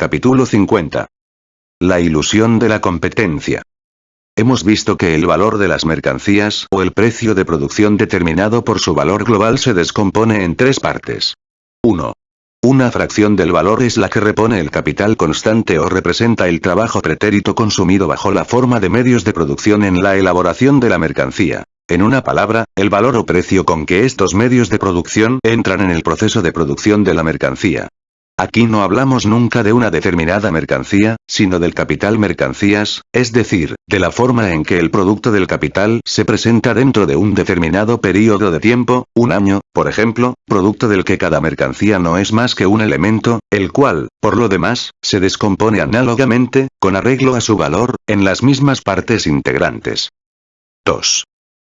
Capítulo 50. La ilusión de la competencia. Hemos visto que el valor de las mercancías o el precio de producción determinado por su valor global se descompone en tres partes. 1. Una fracción del valor es la que repone el capital constante o representa el trabajo pretérito consumido bajo la forma de medios de producción en la elaboración de la mercancía. En una palabra, el valor o precio con que estos medios de producción entran en el proceso de producción de la mercancía. Aquí no hablamos nunca de una determinada mercancía, sino del capital mercancías, es decir, de la forma en que el producto del capital se presenta dentro de un determinado período de tiempo, un año, por ejemplo, producto del que cada mercancía no es más que un elemento, el cual, por lo demás, se descompone análogamente, con arreglo a su valor, en las mismas partes integrantes. 2.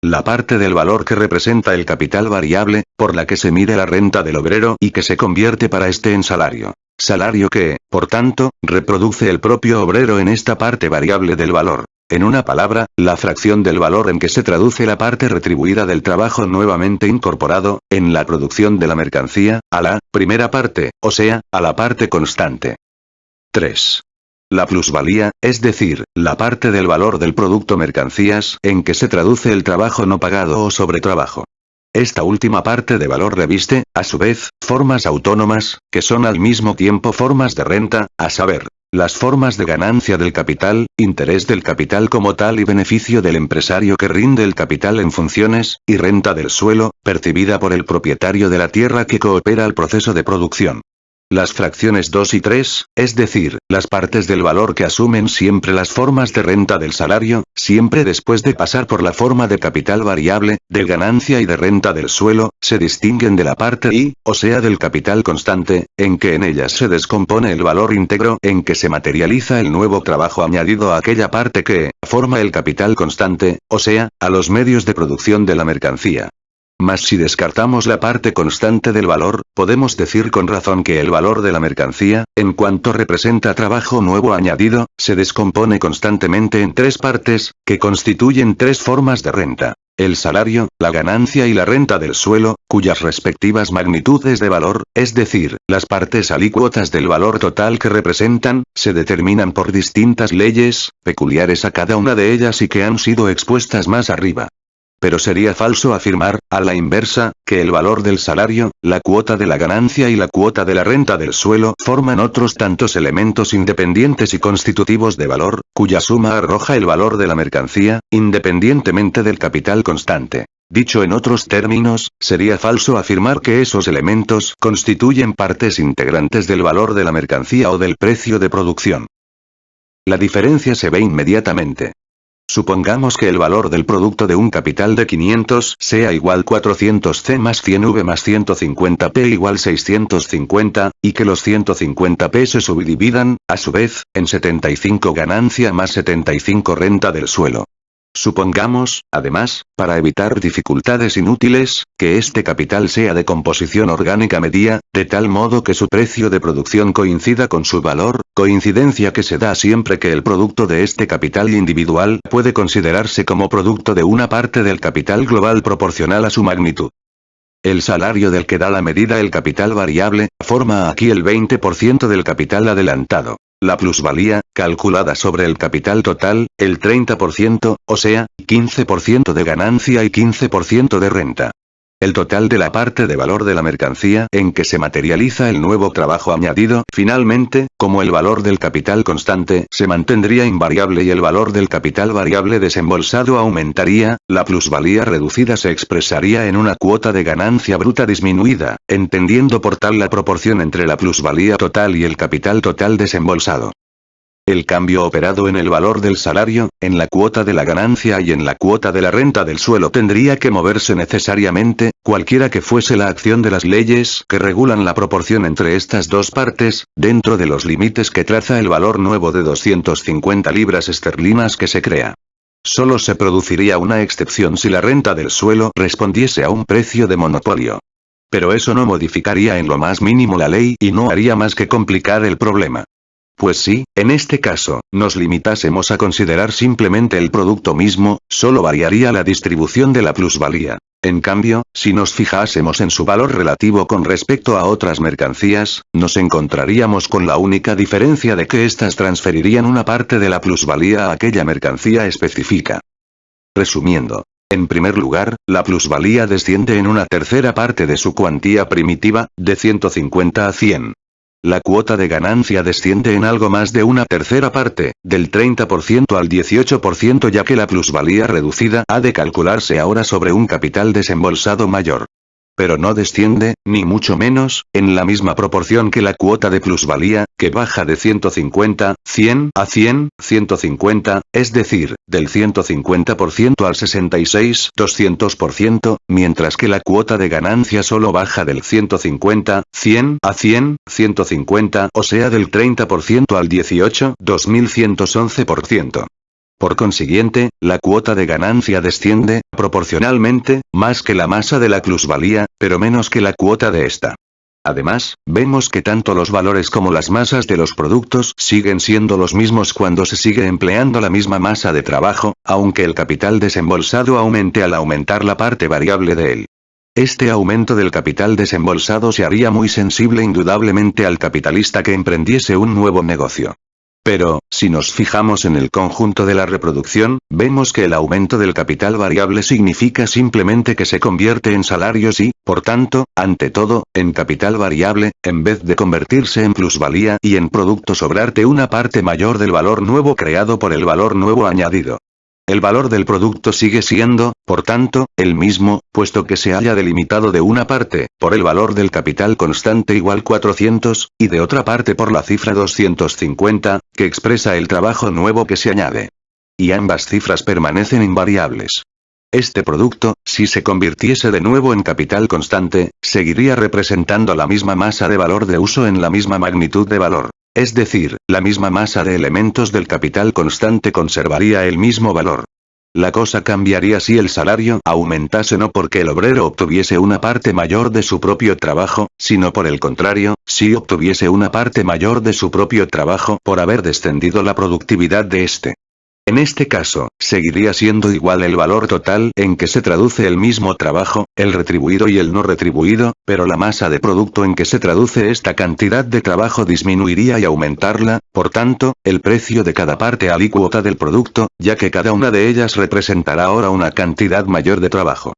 La parte del valor que representa el capital variable, por la que se mide la renta del obrero y que se convierte para este en salario. Salario que, por tanto, reproduce el propio obrero en esta parte variable del valor. En una palabra, la fracción del valor en que se traduce la parte retribuida del trabajo nuevamente incorporado, en la producción de la mercancía, a la primera parte, o sea, a la parte constante. 3. La plusvalía, es decir, la parte del valor del producto mercancías en que se traduce el trabajo no pagado o sobretrabajo. Esta última parte de valor reviste, a su vez, formas autónomas, que son al mismo tiempo formas de renta, a saber, las formas de ganancia del capital, interés del capital como tal y beneficio del empresario que rinde el capital en funciones, y renta del suelo, percibida por el propietario de la tierra que coopera al proceso de producción. Las fracciones 2 y 3, es decir, las partes del valor que asumen siempre las formas de renta del salario, siempre después de pasar por la forma de capital variable, de ganancia y de renta del suelo, se distinguen de la parte I, o sea del capital constante, en que en ellas se descompone el valor íntegro en que se materializa el nuevo trabajo añadido a aquella parte que forma el capital constante, o sea, a los medios de producción de la mercancía. Mas si descartamos la parte constante del valor, podemos decir con razón que el valor de la mercancía, en cuanto representa trabajo nuevo añadido, se descompone constantemente en tres partes, que constituyen tres formas de renta. El salario, la ganancia y la renta del suelo, cuyas respectivas magnitudes de valor, es decir, las partes alícuotas del valor total que representan, se determinan por distintas leyes, peculiares a cada una de ellas y que han sido expuestas más arriba. Pero sería falso afirmar, a la inversa, que el valor del salario, la cuota de la ganancia y la cuota de la renta del suelo forman otros tantos elementos independientes y constitutivos de valor, cuya suma arroja el valor de la mercancía, independientemente del capital constante. Dicho en otros términos, sería falso afirmar que esos elementos constituyen partes integrantes del valor de la mercancía o del precio de producción. La diferencia se ve inmediatamente. Supongamos que el valor del producto de un capital de 500 sea igual 400C más 100V más 150P igual 650, y que los 150P se subdividan, a su vez, en 75 ganancia más 75 renta del suelo. Supongamos, además, para evitar dificultades inútiles, que este capital sea de composición orgánica media, de tal modo que su precio de producción coincida con su valor, coincidencia que se da siempre que el producto de este capital individual puede considerarse como producto de una parte del capital global proporcional a su magnitud. El salario del que da la medida el capital variable, forma aquí el 20% del capital adelantado. La plusvalía, calculada sobre el capital total, el 30%, o sea, 15% de ganancia y 15% de renta. El total de la parte de valor de la mercancía en que se materializa el nuevo trabajo añadido, finalmente, como el valor del capital constante se mantendría invariable y el valor del capital variable desembolsado aumentaría, la plusvalía reducida se expresaría en una cuota de ganancia bruta disminuida, entendiendo por tal la proporción entre la plusvalía total y el capital total desembolsado. El cambio operado en el valor del salario, en la cuota de la ganancia y en la cuota de la renta del suelo tendría que moverse necesariamente, cualquiera que fuese la acción de las leyes que regulan la proporción entre estas dos partes, dentro de los límites que traza el valor nuevo de 250 libras esterlinas que se crea. Solo se produciría una excepción si la renta del suelo respondiese a un precio de monopolio. Pero eso no modificaría en lo más mínimo la ley y no haría más que complicar el problema. Pues si, en este caso, nos limitásemos a considerar simplemente el producto mismo, solo variaría la distribución de la plusvalía. En cambio, si nos fijásemos en su valor relativo con respecto a otras mercancías, nos encontraríamos con la única diferencia de que éstas transferirían una parte de la plusvalía a aquella mercancía específica. Resumiendo. En primer lugar, la plusvalía desciende en una tercera parte de su cuantía primitiva, de 150 a 100. La cuota de ganancia desciende en algo más de una tercera parte, del 30% al 18%, ya que la plusvalía reducida ha de calcularse ahora sobre un capital desembolsado mayor. Pero no desciende, ni mucho menos, en la misma proporción que la cuota de plusvalía, que baja de 150, 100 a 100, 150, es decir, del 150% al 66, 200%, mientras que la cuota de ganancia solo baja del 150, 100 a 100, 150, o sea del 30% al 18, 2111%. Por consiguiente, la cuota de ganancia desciende, proporcionalmente, más que la masa de la plusvalía, pero menos que la cuota de esta. Además, vemos que tanto los valores como las masas de los productos siguen siendo los mismos cuando se sigue empleando la misma masa de trabajo, aunque el capital desembolsado aumente al aumentar la parte variable de él. Este aumento del capital desembolsado se haría muy sensible indudablemente al capitalista que emprendiese un nuevo negocio. Pero, si nos fijamos en el conjunto de la reproducción, vemos que el aumento del capital variable significa simplemente que se convierte en salarios y, por tanto, ante todo, en capital variable, en vez de convertirse en plusvalía y en producto sobrante una parte mayor del valor nuevo creado por el valor nuevo añadido. El valor del producto sigue siendo, por tanto, el mismo, puesto que se haya delimitado de una parte, por el valor del capital constante igual 400, y de otra parte por la cifra 250, que expresa el trabajo nuevo que se añade. Y ambas cifras permanecen invariables. Este producto, si se convirtiese de nuevo en capital constante, seguiría representando la misma masa de valor de uso en la misma magnitud de valor. Es decir, la misma masa de elementos del capital constante conservaría el mismo valor. La cosa cambiaría si el salario aumentase no porque el obrero obtuviese una parte mayor de su propio trabajo, sino por el contrario, si obtuviese una parte mayor de su propio trabajo por haber descendido la productividad de este. En este caso, seguiría siendo igual el valor total en que se traduce el mismo trabajo, el retribuido y el no retribuido, pero la masa de producto en que se traduce esta cantidad de trabajo disminuiría y aumentarla, por tanto, el precio de cada parte alícuota del producto, ya que cada una de ellas representará ahora una cantidad mayor de trabajo.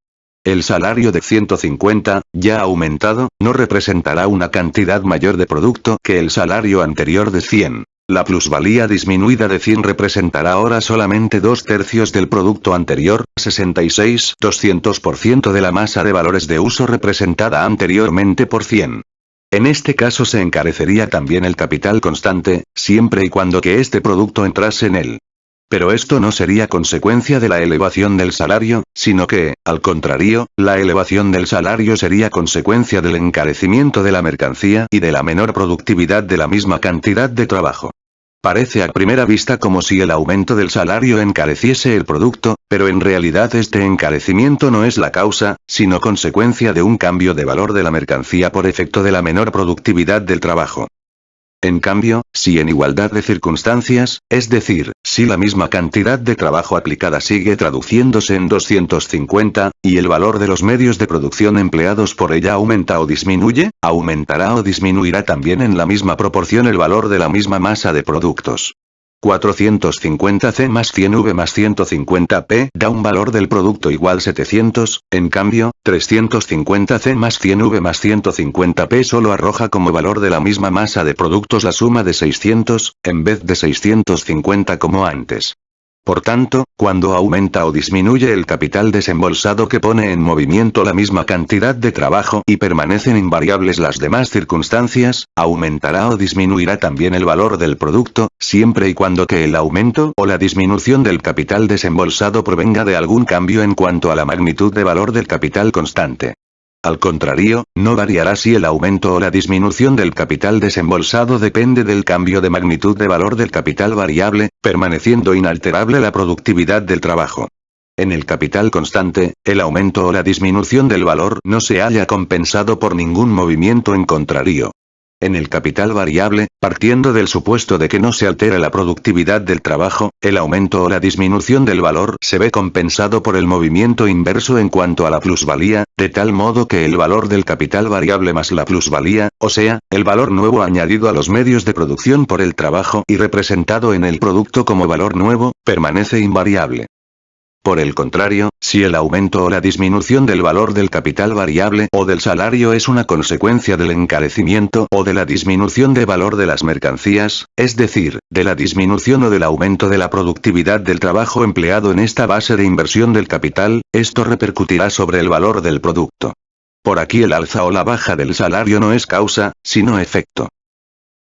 El salario de 150, ya aumentado, no representará una cantidad mayor de producto que el salario anterior de 100. La plusvalía disminuida de 100 representará ahora solamente 2/3 del producto anterior, 66, 200% de la masa de valores de uso representada anteriormente por 100. En este caso se encarecería también el capital constante, siempre y cuando que este producto entrase en él. Pero esto no sería consecuencia de la elevación del salario, sino que, al contrario, la elevación del salario sería consecuencia del encarecimiento de la mercancía y de la menor productividad de la misma cantidad de trabajo. Parece a primera vista como si el aumento del salario encareciese el producto, pero en realidad este encarecimiento no es la causa, sino consecuencia de un cambio de valor de la mercancía por efecto de la menor productividad del trabajo. En cambio, si en igualdad de circunstancias, es decir, si la misma cantidad de trabajo aplicada sigue traduciéndose en 250, y el valor de los medios de producción empleados por ella aumenta o disminuye, aumentará o disminuirá también en la misma proporción el valor de la misma masa de productos. 450C más 100V más 150P da un valor del producto igual 700, en cambio, 350C más 100V más 150P solo arroja como valor de la misma masa de productos la suma de 600, en vez de 650 como antes. Por tanto, cuando aumenta o disminuye el capital desembolsado que pone en movimiento la misma cantidad de trabajo y permanecen invariables las demás circunstancias, aumentará o disminuirá también el valor del producto, siempre y cuando que el aumento o la disminución del capital desembolsado provenga de algún cambio en cuanto a la magnitud de valor del capital constante. Al contrario, no variará si el aumento o la disminución del capital desembolsado depende del cambio de magnitud de valor del capital variable, permaneciendo inalterable la productividad del trabajo. En el capital constante, el aumento o la disminución del valor no se halla compensado por ningún movimiento en contrario. En el capital variable, partiendo del supuesto de que no se altera la productividad del trabajo, el aumento o la disminución del valor se ve compensado por el movimiento inverso en cuanto a la plusvalía, de tal modo que el valor del capital variable más la plusvalía, o sea, el valor nuevo añadido a los medios de producción por el trabajo y representado en el producto como valor nuevo, permanece invariable. Por el contrario, si el aumento o la disminución del valor del capital variable o del salario es una consecuencia del encarecimiento o de la disminución de valor de las mercancías, es decir, de la disminución o del aumento de la productividad del trabajo empleado en esta base de inversión del capital, esto repercutirá sobre el valor del producto. Por aquí el alza o la baja del salario no es causa, sino efecto.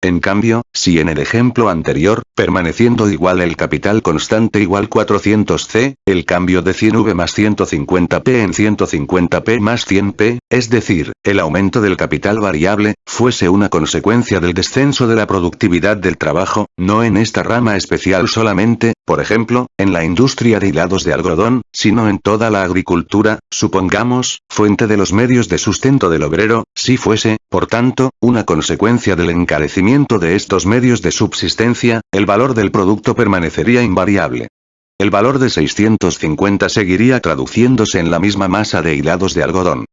En cambio, si en el ejemplo anterior, permaneciendo igual el capital constante igual 400C, el cambio de 100V más 150P en 150P más 100P, es decir, el aumento del capital variable, fuese una consecuencia del descenso de la productividad del trabajo, no en esta rama especial solamente, por ejemplo, en la industria de hilados de algodón, sino en toda la agricultura, supongamos, fuente de los medios de sustento del obrero, si fuese, por tanto, una consecuencia del encarecimiento de estos medios de subsistencia, el valor del producto permanecería invariable. El valor de 650 seguiría traduciéndose en la misma masa de hilados de algodón.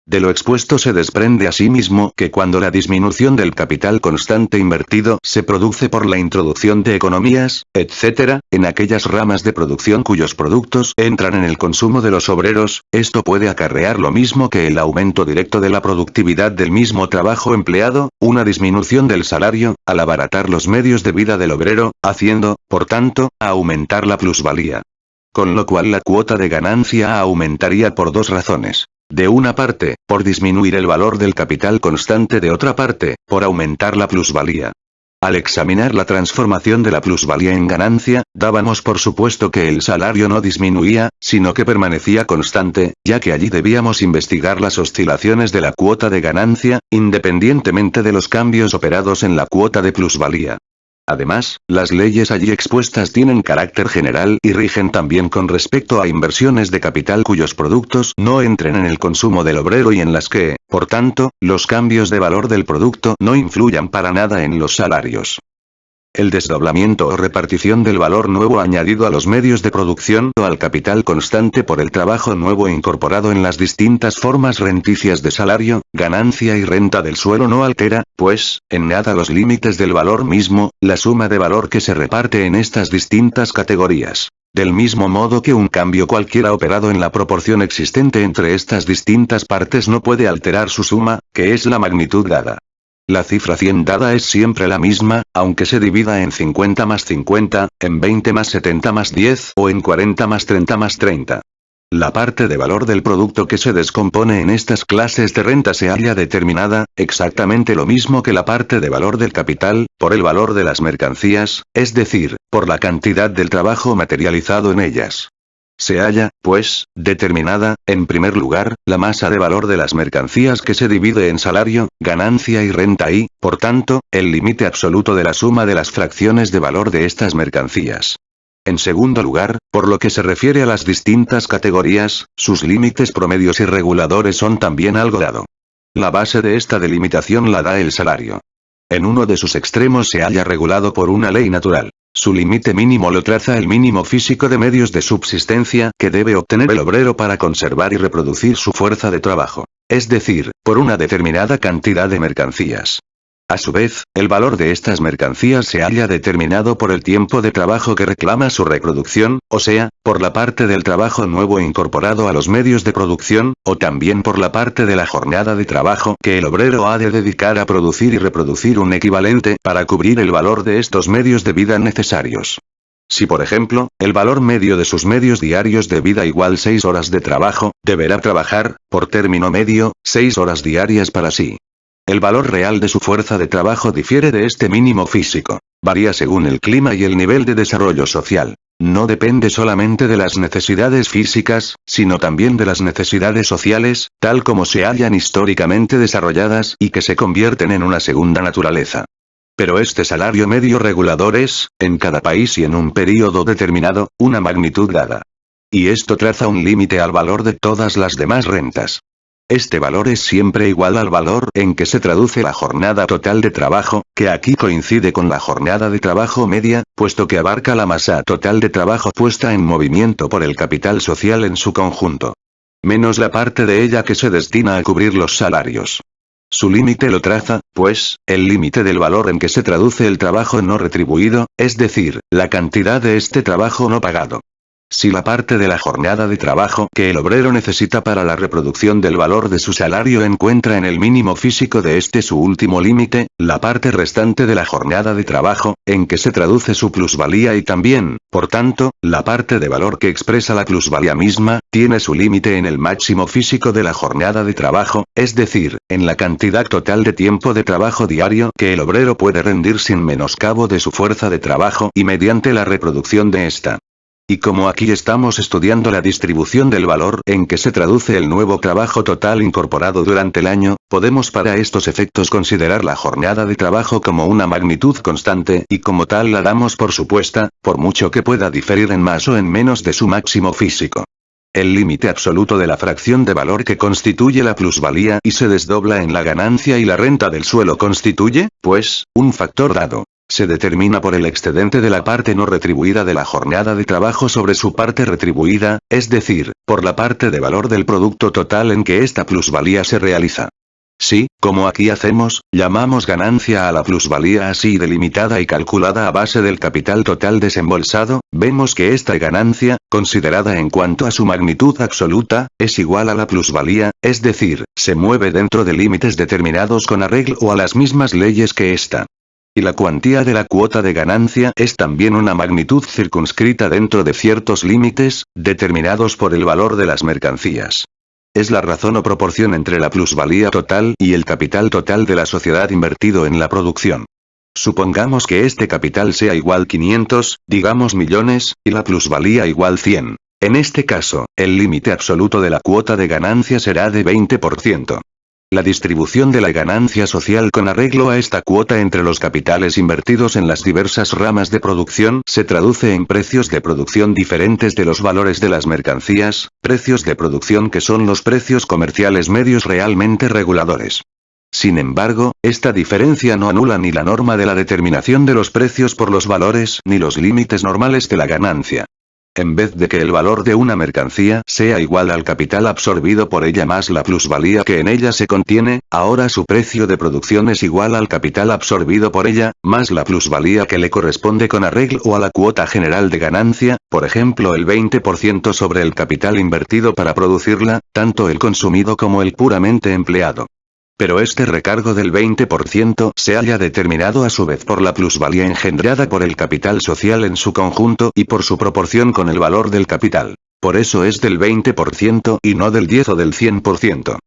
De lo expuesto se desprende asimismo que cuando la disminución del capital constante invertido se produce por la introducción de economías, etc., en aquellas ramas de producción cuyos productos entran en el consumo de los obreros, esto puede acarrear lo mismo que el aumento directo de la productividad del mismo trabajo empleado, una disminución del salario, al abaratar los medios de vida del obrero, haciendo, por tanto, aumentar la plusvalía. Con lo cual la cuota de ganancia aumentaría por dos razones. De una parte, por disminuir el valor del capital constante, de otra parte, por aumentar la plusvalía. Al examinar la transformación de la plusvalía en ganancia, dábamos por supuesto que el salario no disminuía, sino que permanecía constante, ya que allí debíamos investigar las oscilaciones de la cuota de ganancia, independientemente de los cambios operados en la cuota de plusvalía. Además, las leyes allí expuestas tienen carácter general y rigen también con respecto a inversiones de capital cuyos productos no entren en el consumo del obrero y en las que, por tanto, los cambios de valor del producto no influyan para nada en los salarios. El desdoblamiento o repartición del valor nuevo añadido a los medios de producción o al capital constante por el trabajo nuevo incorporado en las distintas formas renticias de salario, ganancia y renta del suelo no altera, pues, en nada los límites del valor mismo, la suma de valor que se reparte en estas distintas categorías. Del mismo modo que un cambio cualquiera operado en la proporción existente entre estas distintas partes no puede alterar su suma, que es la magnitud dada. La cifra 100 dada es siempre la misma, aunque se divida en 50 más 50, en 20 más 70 más 10 o en 40 más 30 más 30. La parte de valor del producto que se descompone en estas clases de renta se halla determinada, exactamente lo mismo que la parte de valor del capital, por el valor de las mercancías, es decir, por la cantidad del trabajo materializado en ellas. Se halla, pues, determinada, en primer lugar, la masa de valor de las mercancías que se divide en salario, ganancia y renta y, por tanto, el límite absoluto de la suma de las fracciones de valor de estas mercancías. En segundo lugar, por lo que se refiere a las distintas categorías, sus límites promedios y reguladores son también algo dado. La base de esta delimitación la da el salario. En uno de sus extremos se halla regulado por una ley natural. Su límite mínimo lo traza el mínimo físico de medios de subsistencia que debe obtener el obrero para conservar y reproducir su fuerza de trabajo. Es decir, por una determinada cantidad de mercancías. A su vez, el valor de estas mercancías se halla determinado por el tiempo de trabajo que reclama su reproducción, o sea, por la parte del trabajo nuevo incorporado a los medios de producción, o también por la parte de la jornada de trabajo que el obrero ha de dedicar a producir y reproducir un equivalente para cubrir el valor de estos medios de vida necesarios. Si por ejemplo, el valor medio de sus medios diarios de vida igual 6 horas de trabajo, deberá trabajar, por término medio, 6 horas diarias para sí. El valor real de su fuerza de trabajo difiere de este mínimo físico. Varía según el clima y el nivel de desarrollo social. No depende solamente de las necesidades físicas, sino también de las necesidades sociales, tal como se hallan históricamente desarrolladas y que se convierten en una segunda naturaleza. Pero este salario medio regulador es, en cada país y en un período determinado, una magnitud dada. Y esto traza un límite al valor de todas las demás rentas. Este valor es siempre igual al valor en que se traduce la jornada total de trabajo, que aquí coincide con la jornada de trabajo media, puesto que abarca la masa total de trabajo puesta en movimiento por el capital social en su conjunto. Menos la parte de ella que se destina a cubrir los salarios. Su límite lo traza, pues, el límite del valor en que se traduce el trabajo no retribuido, es decir, la cantidad de este trabajo no pagado. Si la parte de la jornada de trabajo que el obrero necesita para la reproducción del valor de su salario encuentra en el mínimo físico de este su último límite, la parte restante de la jornada de trabajo, en que se traduce su plusvalía y también, por tanto, la parte de valor que expresa la plusvalía misma, tiene su límite en el máximo físico de la jornada de trabajo, es decir, en la cantidad total de tiempo de trabajo diario que el obrero puede rendir sin menoscabo de su fuerza de trabajo y mediante la reproducción de esta. Y como aquí estamos estudiando la distribución del valor en que se traduce el nuevo trabajo total incorporado durante el año, podemos para estos efectos considerar la jornada de trabajo como una magnitud constante y como tal la damos por supuesta, por mucho que pueda diferir en más o en menos de su máximo físico. El límite absoluto de la fracción de valor que constituye la plusvalía y se desdobla en la ganancia y la renta del suelo constituye, pues, un factor dado. Se determina por el excedente de la parte no retribuida de la jornada de trabajo sobre su parte retribuida, es decir, por la parte de valor del producto total en que esta plusvalía se realiza. Si, como aquí hacemos, llamamos ganancia a la plusvalía así delimitada y calculada a base del capital total desembolsado, vemos que esta ganancia, considerada en cuanto a su magnitud absoluta, es igual a la plusvalía, es decir, se mueve dentro de límites determinados con arreglo a las mismas leyes que esta. Y la cuantía de la cuota de ganancia es también una magnitud circunscrita dentro de ciertos límites, determinados por el valor de las mercancías. Es la razón o proporción entre la plusvalía total y el capital total de la sociedad invertido en la producción. Supongamos que este capital sea igual 500, digamos millones, y la plusvalía igual 100. En este caso, el límite absoluto de la cuota de ganancia será de 20%. La distribución de la ganancia social con arreglo a esta cuota entre los capitales invertidos en las diversas ramas de producción se traduce en precios de producción diferentes de los valores de las mercancías, precios de producción que son los precios comerciales medios realmente reguladores. Sin embargo, esta diferencia no anula ni la norma de la determinación de los precios por los valores ni los límites normales de la ganancia. En vez de que el valor de una mercancía sea igual al capital absorbido por ella más la plusvalía que en ella se contiene, ahora su precio de producción es igual al capital absorbido por ella, más la plusvalía que le corresponde con arreglo a la cuota general de ganancia, por ejemplo el 20% sobre el capital invertido para producirla, tanto el consumido como el puramente empleado. Pero este recargo del 20% se halla determinado a su vez por la plusvalía engendrada por el capital social en su conjunto y por su proporción con el valor del capital. Por eso es del 20% y no del 10 o del 100%.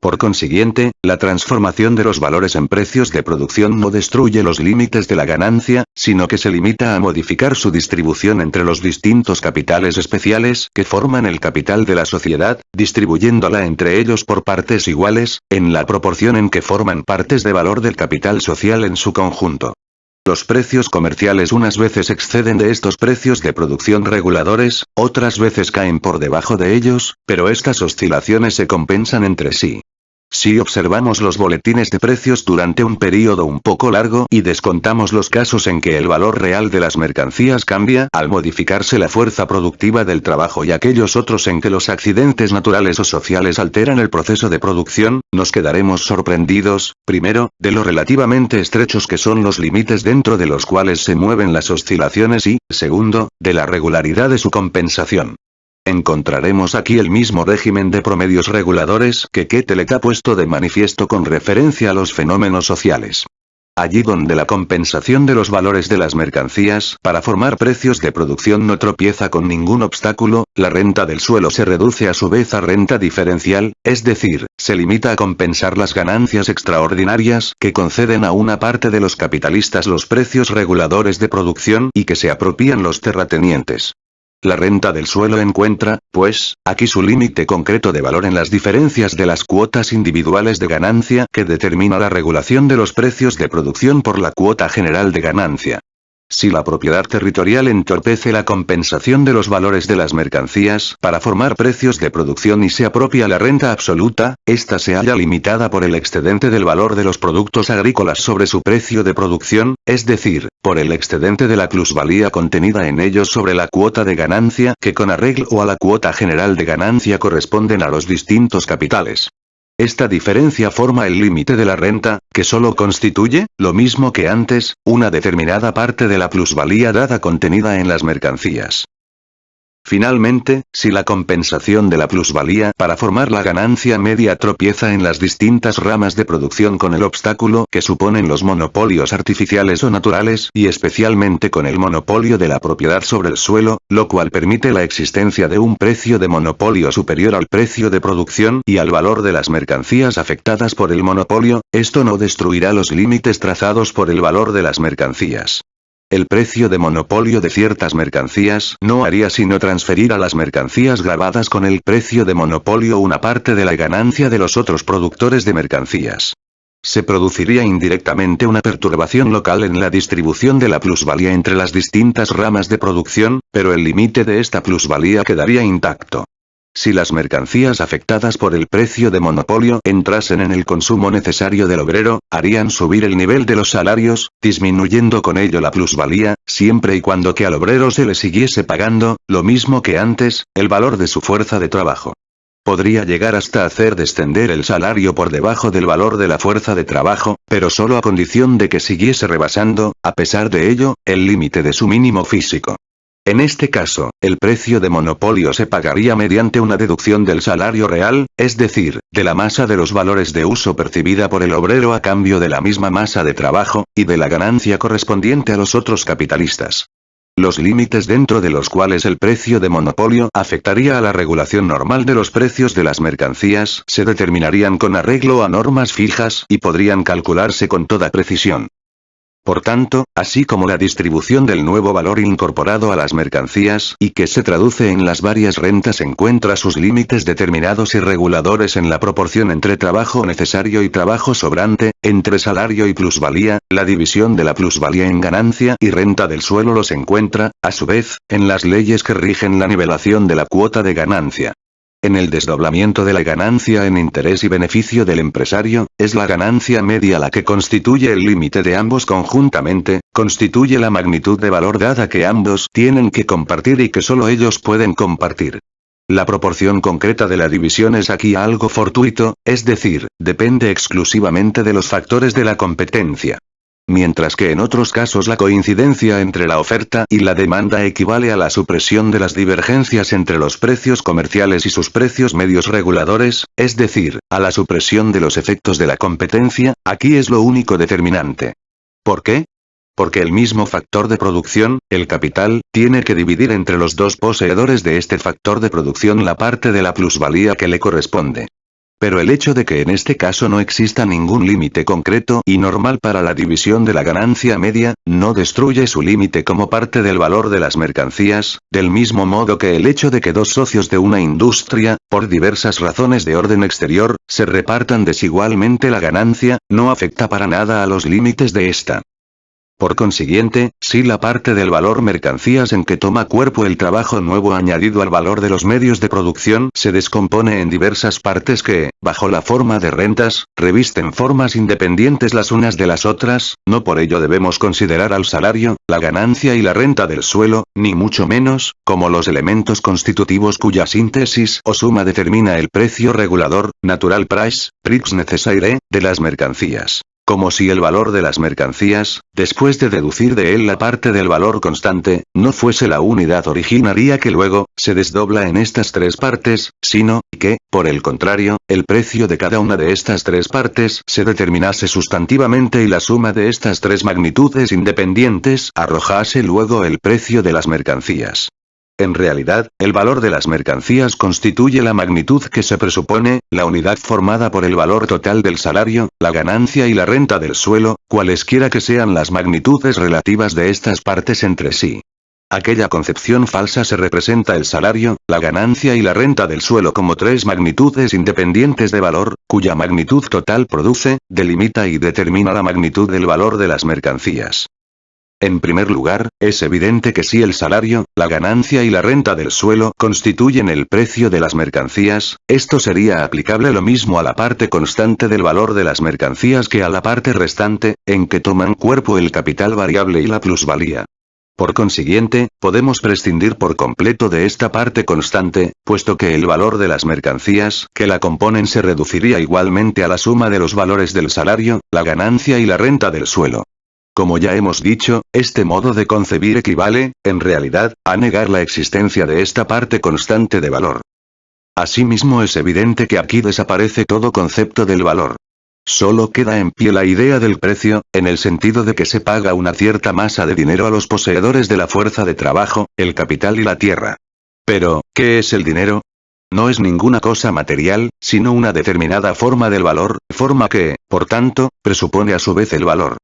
Por consiguiente, la transformación de los valores en precios de producción no destruye los límites de la ganancia, sino que se limita a modificar su distribución entre los distintos capitales especiales que forman el capital de la sociedad, distribuyéndola entre ellos por partes iguales, en la proporción en que forman partes de valor del capital social en su conjunto. Los precios comerciales unas veces exceden de estos precios de producción reguladores, otras veces caen por debajo de ellos, pero estas oscilaciones se compensan entre sí. Si observamos los boletines de precios durante un período un poco largo y descontamos los casos en que el valor real de las mercancías cambia al modificarse la fuerza productiva del trabajo y aquellos otros en que los accidentes naturales o sociales alteran el proceso de producción, nos quedaremos sorprendidos, primero, de lo relativamente estrechos que son los límites dentro de los cuales se mueven las oscilaciones y, segundo, de la regularidad de su compensación. Encontraremos aquí el mismo régimen de promedios reguladores que Quetelet ha puesto de manifiesto con referencia a los fenómenos sociales. Allí donde la compensación de los valores de las mercancías para formar precios de producción no tropieza con ningún obstáculo, la renta del suelo se reduce a su vez a renta diferencial, es decir, se limita a compensar las ganancias extraordinarias que conceden a una parte de los capitalistas los precios reguladores de producción y que se apropían los terratenientes. La renta del suelo encuentra, pues, aquí su límite concreto de valor en las diferencias de las cuotas individuales de ganancia que determina la regulación de los precios de producción por la cuota general de ganancia. Si la propiedad territorial entorpece la compensación de los valores de las mercancías para formar precios de producción y se apropia la renta absoluta, esta se halla limitada por el excedente del valor de los productos agrícolas sobre su precio de producción, es decir, por el excedente de la plusvalía contenida en ellos sobre la cuota de ganancia que con arreglo a la cuota general de ganancia corresponden a los distintos capitales. Esta diferencia forma el límite de la renta, que solo constituye, lo mismo que antes, una determinada parte de la plusvalía dada contenida en las mercancías. Finalmente, si la compensación de la plusvalía para formar la ganancia media tropieza en las distintas ramas de producción con el obstáculo que suponen los monopolios artificiales o naturales y especialmente con el monopolio de la propiedad sobre el suelo, lo cual permite la existencia de un precio de monopolio superior al precio de producción y al valor de las mercancías afectadas por el monopolio, esto no destruirá los límites trazados por el valor de las mercancías. El precio de monopolio de ciertas mercancías no haría sino transferir a las mercancías grabadas con el precio de monopolio una parte de la ganancia de los otros productores de mercancías. Se produciría indirectamente una perturbación local en la distribución de la plusvalía entre las distintas ramas de producción, pero el límite de esta plusvalía quedaría intacto. Si las mercancías afectadas por el precio de monopolio entrasen en el consumo necesario del obrero, harían subir el nivel de los salarios, disminuyendo con ello la plusvalía, siempre y cuando que al obrero se le siguiese pagando, lo mismo que antes, el valor de su fuerza de trabajo. Podría llegar hasta hacer descender el salario por debajo del valor de la fuerza de trabajo, pero solo a condición de que siguiese rebasando, a pesar de ello, el límite de su mínimo físico. En este caso, el precio de monopolio se pagaría mediante una deducción del salario real, es decir, de la masa de los valores de uso percibida por el obrero a cambio de la misma masa de trabajo, y de la ganancia correspondiente a los otros capitalistas. Los límites dentro de los cuales el precio de monopolio afectaría a la regulación normal de los precios de las mercancías se determinarían con arreglo a normas fijas y podrían calcularse con toda precisión. Por tanto, así como la distribución del nuevo valor incorporado a las mercancías y que se traduce en las varias rentas encuentra sus límites determinados y reguladores en la proporción entre trabajo necesario y trabajo sobrante, entre salario y plusvalía, la división de la plusvalía en ganancia y renta del suelo los encuentra, a su vez, en las leyes que rigen la nivelación de la cuota de ganancia. En el desdoblamiento de la ganancia en interés y beneficio del empresario, es la ganancia media la que constituye el límite de ambos conjuntamente, constituye la magnitud de valor dada que ambos tienen que compartir y que solo ellos pueden compartir. La proporción concreta de la división es aquí algo fortuito, es decir, depende exclusivamente de los factores de la competencia. Mientras que en otros casos la coincidencia entre la oferta y la demanda equivale a la supresión de las divergencias entre los precios comerciales y sus precios medios reguladores, es decir, a la supresión de los efectos de la competencia, aquí es lo único determinante. ¿Por qué? Porque el mismo factor de producción, el capital, tiene que dividir entre los dos poseedores de este factor de producción la parte de la plusvalía que le corresponde. Pero el hecho de que en este caso no exista ningún límite concreto y normal para la división de la ganancia media, no destruye su límite como parte del valor de las mercancías, del mismo modo que el hecho de que dos socios de una industria, por diversas razones de orden exterior, se repartan desigualmente la ganancia, no afecta para nada a los límites de esta. Por consiguiente, si la parte del valor mercancías en que toma cuerpo el trabajo nuevo añadido al valor de los medios de producción se descompone en diversas partes que, bajo la forma de rentas, revisten formas independientes las unas de las otras, no por ello debemos considerar al salario, la ganancia y la renta del suelo, ni mucho menos, como los elementos constitutivos cuya síntesis o suma determina el precio regulador, natural price, prix necessaire, de las mercancías. Como si el valor de las mercancías, después de deducir de él la parte del valor constante, no fuese la unidad originaria que luego, se desdobla en estas tres partes, sino, que, por el contrario, el precio de cada una de estas tres partes se determinase sustantivamente y la suma de estas tres magnitudes independientes arrojase luego el precio de las mercancías. En realidad, el valor de las mercancías constituye la magnitud que se presupone, la unidad formada por el valor total del salario, la ganancia y la renta del suelo, cualesquiera que sean las magnitudes relativas de estas partes entre sí. Aquella concepción falsa se representa el salario, la ganancia y la renta del suelo como tres magnitudes independientes de valor, cuya magnitud total produce, delimita y determina la magnitud del valor de las mercancías. En primer lugar, es evidente que si el salario, la ganancia y la renta del suelo constituyen el precio de las mercancías, esto sería aplicable lo mismo a la parte constante del valor de las mercancías que a la parte restante, en que toman cuerpo el capital variable y la plusvalía. Por consiguiente, podemos prescindir por completo de esta parte constante, puesto que el valor de las mercancías que la componen se reduciría igualmente a la suma de los valores del salario, la ganancia y la renta del suelo. Como ya hemos dicho, este modo de concebir equivale, en realidad, a negar la existencia de esta parte constante de valor. Asimismo es evidente que aquí desaparece todo concepto del valor. Solo queda en pie la idea del precio, en el sentido de que se paga una cierta masa de dinero a los poseedores de la fuerza de trabajo, el capital y la tierra. Pero, ¿qué es el dinero? No es ninguna cosa material, sino una determinada forma del valor, forma que, por tanto, presupone a su vez el valor.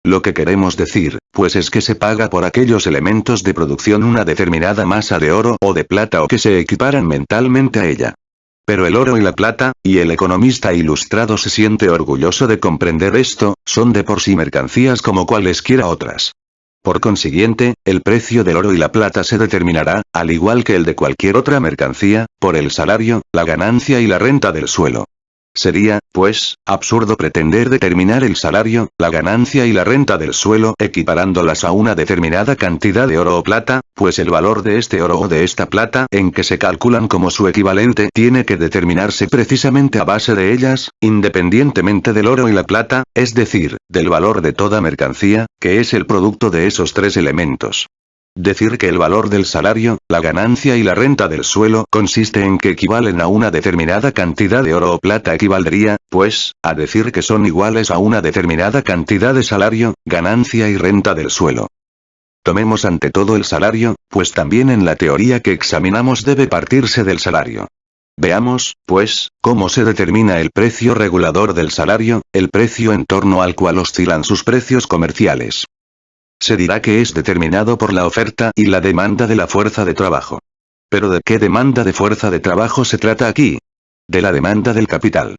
Lo que queremos decir, pues es que se paga por aquellos elementos de producción una determinada masa de oro o de plata o que se equiparan mentalmente a ella. Pero el oro y la plata, y el economista ilustrado se siente orgulloso de comprender esto, son de por sí mercancías como cualesquiera otras. Por consiguiente, el precio del oro y la plata se determinará, al igual que el de cualquier otra mercancía, por el salario, la ganancia y la renta del suelo. Sería, pues, absurdo pretender determinar el salario, la ganancia y la renta del suelo equiparándolas a una determinada cantidad de oro o plata, pues el valor de este oro o de esta plata en que se calculan como su equivalente tiene que determinarse precisamente a base de ellas, independientemente del oro y la plata, es decir, del valor de toda mercancía, que es el producto de esos tres elementos. Decir que el valor del salario, la ganancia y la renta del suelo consiste en que equivalen a una determinada cantidad de oro o plata equivaldría, pues, a decir que son iguales a una determinada cantidad de salario, ganancia y renta del suelo. Tomemos ante todo el salario, pues también en la teoría que examinamos debe partirse del salario. Veamos, pues, cómo se determina el precio regulador del salario, el precio en torno al cual oscilan sus precios comerciales. Se dirá que es determinado por la oferta y la demanda de la fuerza de trabajo. ¿Pero de qué demanda de fuerza de trabajo se trata aquí? De la demanda del capital.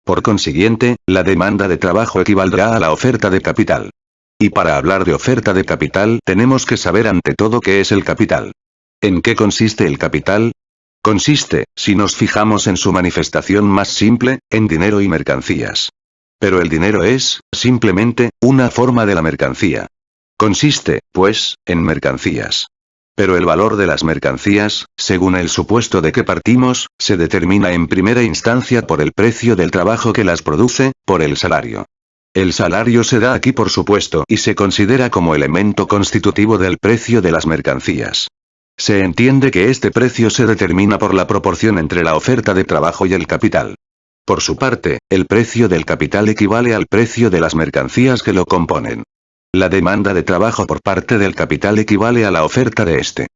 Por consiguiente, la demanda de trabajo equivaldrá a la oferta de capital. Y para hablar de oferta de capital tenemos que saber ante todo qué es el capital. ¿En qué consiste el capital? Consiste, si nos fijamos en su manifestación más simple, en dinero y mercancías. Pero el dinero es, simplemente, una forma de la mercancía. Consiste, pues, en mercancías. Pero el valor de las mercancías, según el supuesto de que partimos, se determina en primera instancia por el precio del trabajo que las produce, por el salario. El salario se da aquí por supuesto y se considera como elemento constitutivo del precio de las mercancías. Se entiende que este precio se determina por la proporción entre la oferta de trabajo y el capital. Por su parte, el precio del capital equivale al precio de las mercancías que lo componen. La demanda de trabajo por parte del capital equivale a la oferta de este.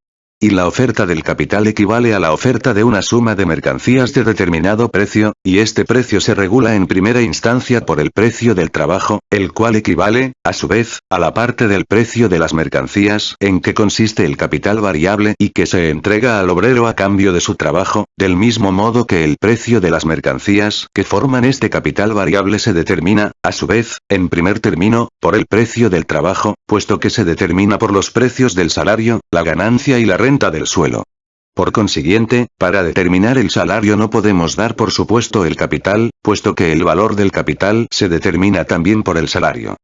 Y la oferta del capital equivale a la oferta de una suma de mercancías de determinado precio, y este precio se regula en primera instancia por el precio del trabajo, el cual equivale, a su vez, a la parte del precio de las mercancías en que consiste el capital variable y que se entrega al obrero a cambio de su trabajo, del mismo modo que el precio de las mercancías que forman este capital variable se determina, a su vez, en primer término, por el precio del trabajo, puesto que se determina por los precios del salario, la ganancia y la renta del suelo. Por consiguiente, para determinar el salario no podemos dar por supuesto el capital, puesto que el valor del capital se determina también por el salario.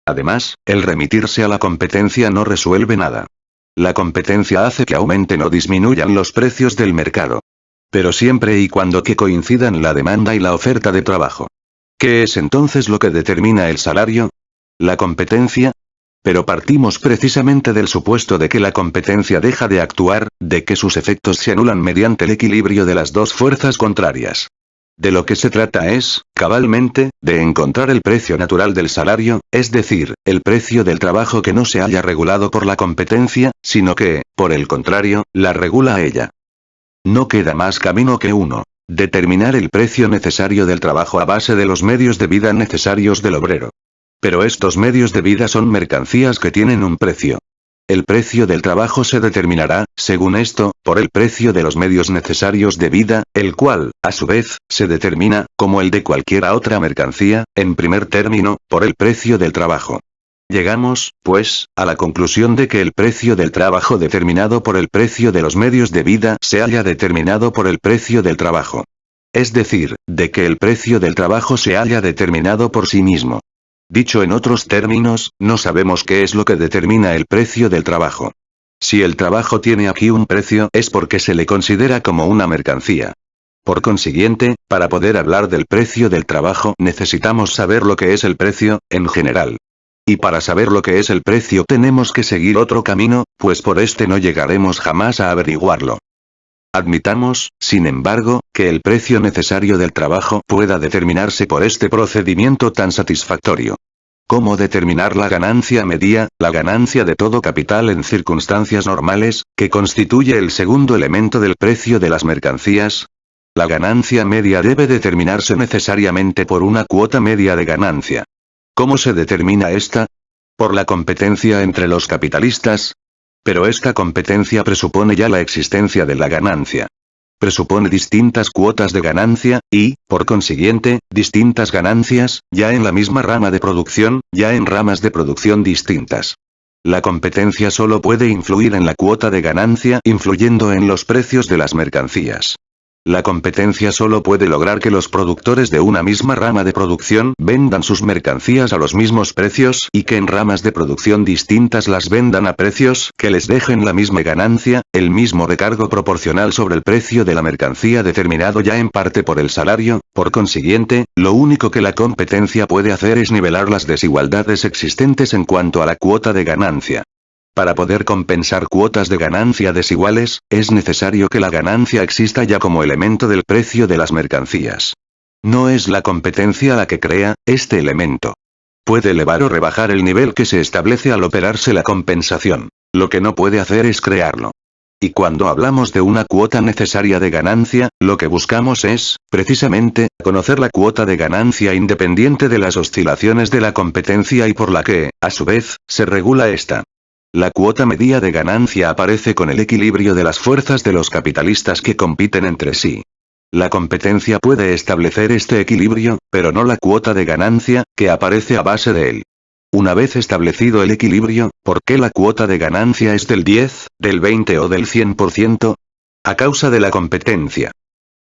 Además, el remitirse a la competencia no resuelve nada. La competencia hace que aumenten o disminuyan los precios del mercado. Pero siempre y cuando que coincidan la demanda y la oferta de trabajo. ¿Qué es entonces lo que determina el salario? ¿La competencia? Pero partimos precisamente del supuesto de que la competencia deja de actuar, de que sus efectos se anulan mediante el equilibrio de las dos fuerzas contrarias. De lo que se trata es, cabalmente, de encontrar el precio natural del salario, es decir, el precio del trabajo que no se haya regulado por la competencia, sino que, por el contrario, la regula a ella. No queda más camino que uno: determinar el precio necesario del trabajo a base de los medios de vida necesarios del obrero. Pero estos medios de vida son mercancías que tienen un precio. El precio del trabajo se determinará, según esto, por el precio de los medios necesarios de vida, el cual, a su vez, se determina, como el de cualquiera otra mercancía, en primer término, por el precio del trabajo. Llegamos, pues, a la conclusión de que el precio del trabajo determinado por el precio de los medios de vida se halla determinado por el precio del trabajo. Es decir, de que el precio del trabajo se halla determinado por sí mismo. Dicho en otros términos, no sabemos qué es lo que determina el precio del trabajo. Si el trabajo tiene aquí un precio es porque se le considera como una mercancía. Por consiguiente, para poder hablar del precio del trabajo necesitamos saber lo que es el precio, en general. Y para saber lo que es el precio tenemos que seguir otro camino, pues por este no llegaremos jamás a averiguarlo. Admitamos, sin embargo, que el precio necesario del trabajo pueda determinarse por este procedimiento tan satisfactorio. ¿Cómo determinar la ganancia media, la ganancia de todo capital en circunstancias normales, que constituye el segundo elemento del precio de las mercancías? La ganancia media debe determinarse necesariamente por una cuota media de ganancia. ¿Cómo se determina esta? Por la competencia entre los capitalistas. Pero esta competencia presupone ya la existencia de la ganancia. Presupone distintas cuotas de ganancia, y, por consiguiente, distintas ganancias, ya en la misma rama de producción, ya en ramas de producción distintas. La competencia solo puede influir en la cuota de ganancia influyendo en los precios de las mercancías. La competencia solo puede lograr que los productores de una misma rama de producción vendan sus mercancías a los mismos precios y que en ramas de producción distintas las vendan a precios que les dejen la misma ganancia, el mismo recargo proporcional sobre el precio de la mercancía determinado ya en parte por el salario. Por consiguiente, lo único que la competencia puede hacer es nivelar las desigualdades existentes en cuanto a la cuota de ganancia. Para poder compensar cuotas de ganancia desiguales, es necesario que la ganancia exista ya como elemento del precio de las mercancías. No es la competencia la que crea este elemento. Puede elevar o rebajar el nivel que se establece al operarse la compensación. Lo que no puede hacer es crearlo. Y cuando hablamos de una cuota necesaria de ganancia, lo que buscamos es, precisamente, conocer la cuota de ganancia independiente de las oscilaciones de la competencia y por la que, a su vez, se regula esta. La cuota media de ganancia aparece con el equilibrio de las fuerzas de los capitalistas que compiten entre sí. La competencia puede establecer este equilibrio, pero no la cuota de ganancia, que aparece a base de él. Una vez establecido el equilibrio, ¿por qué la cuota de ganancia es del 10, del 20 o del 100%? A causa de la competencia.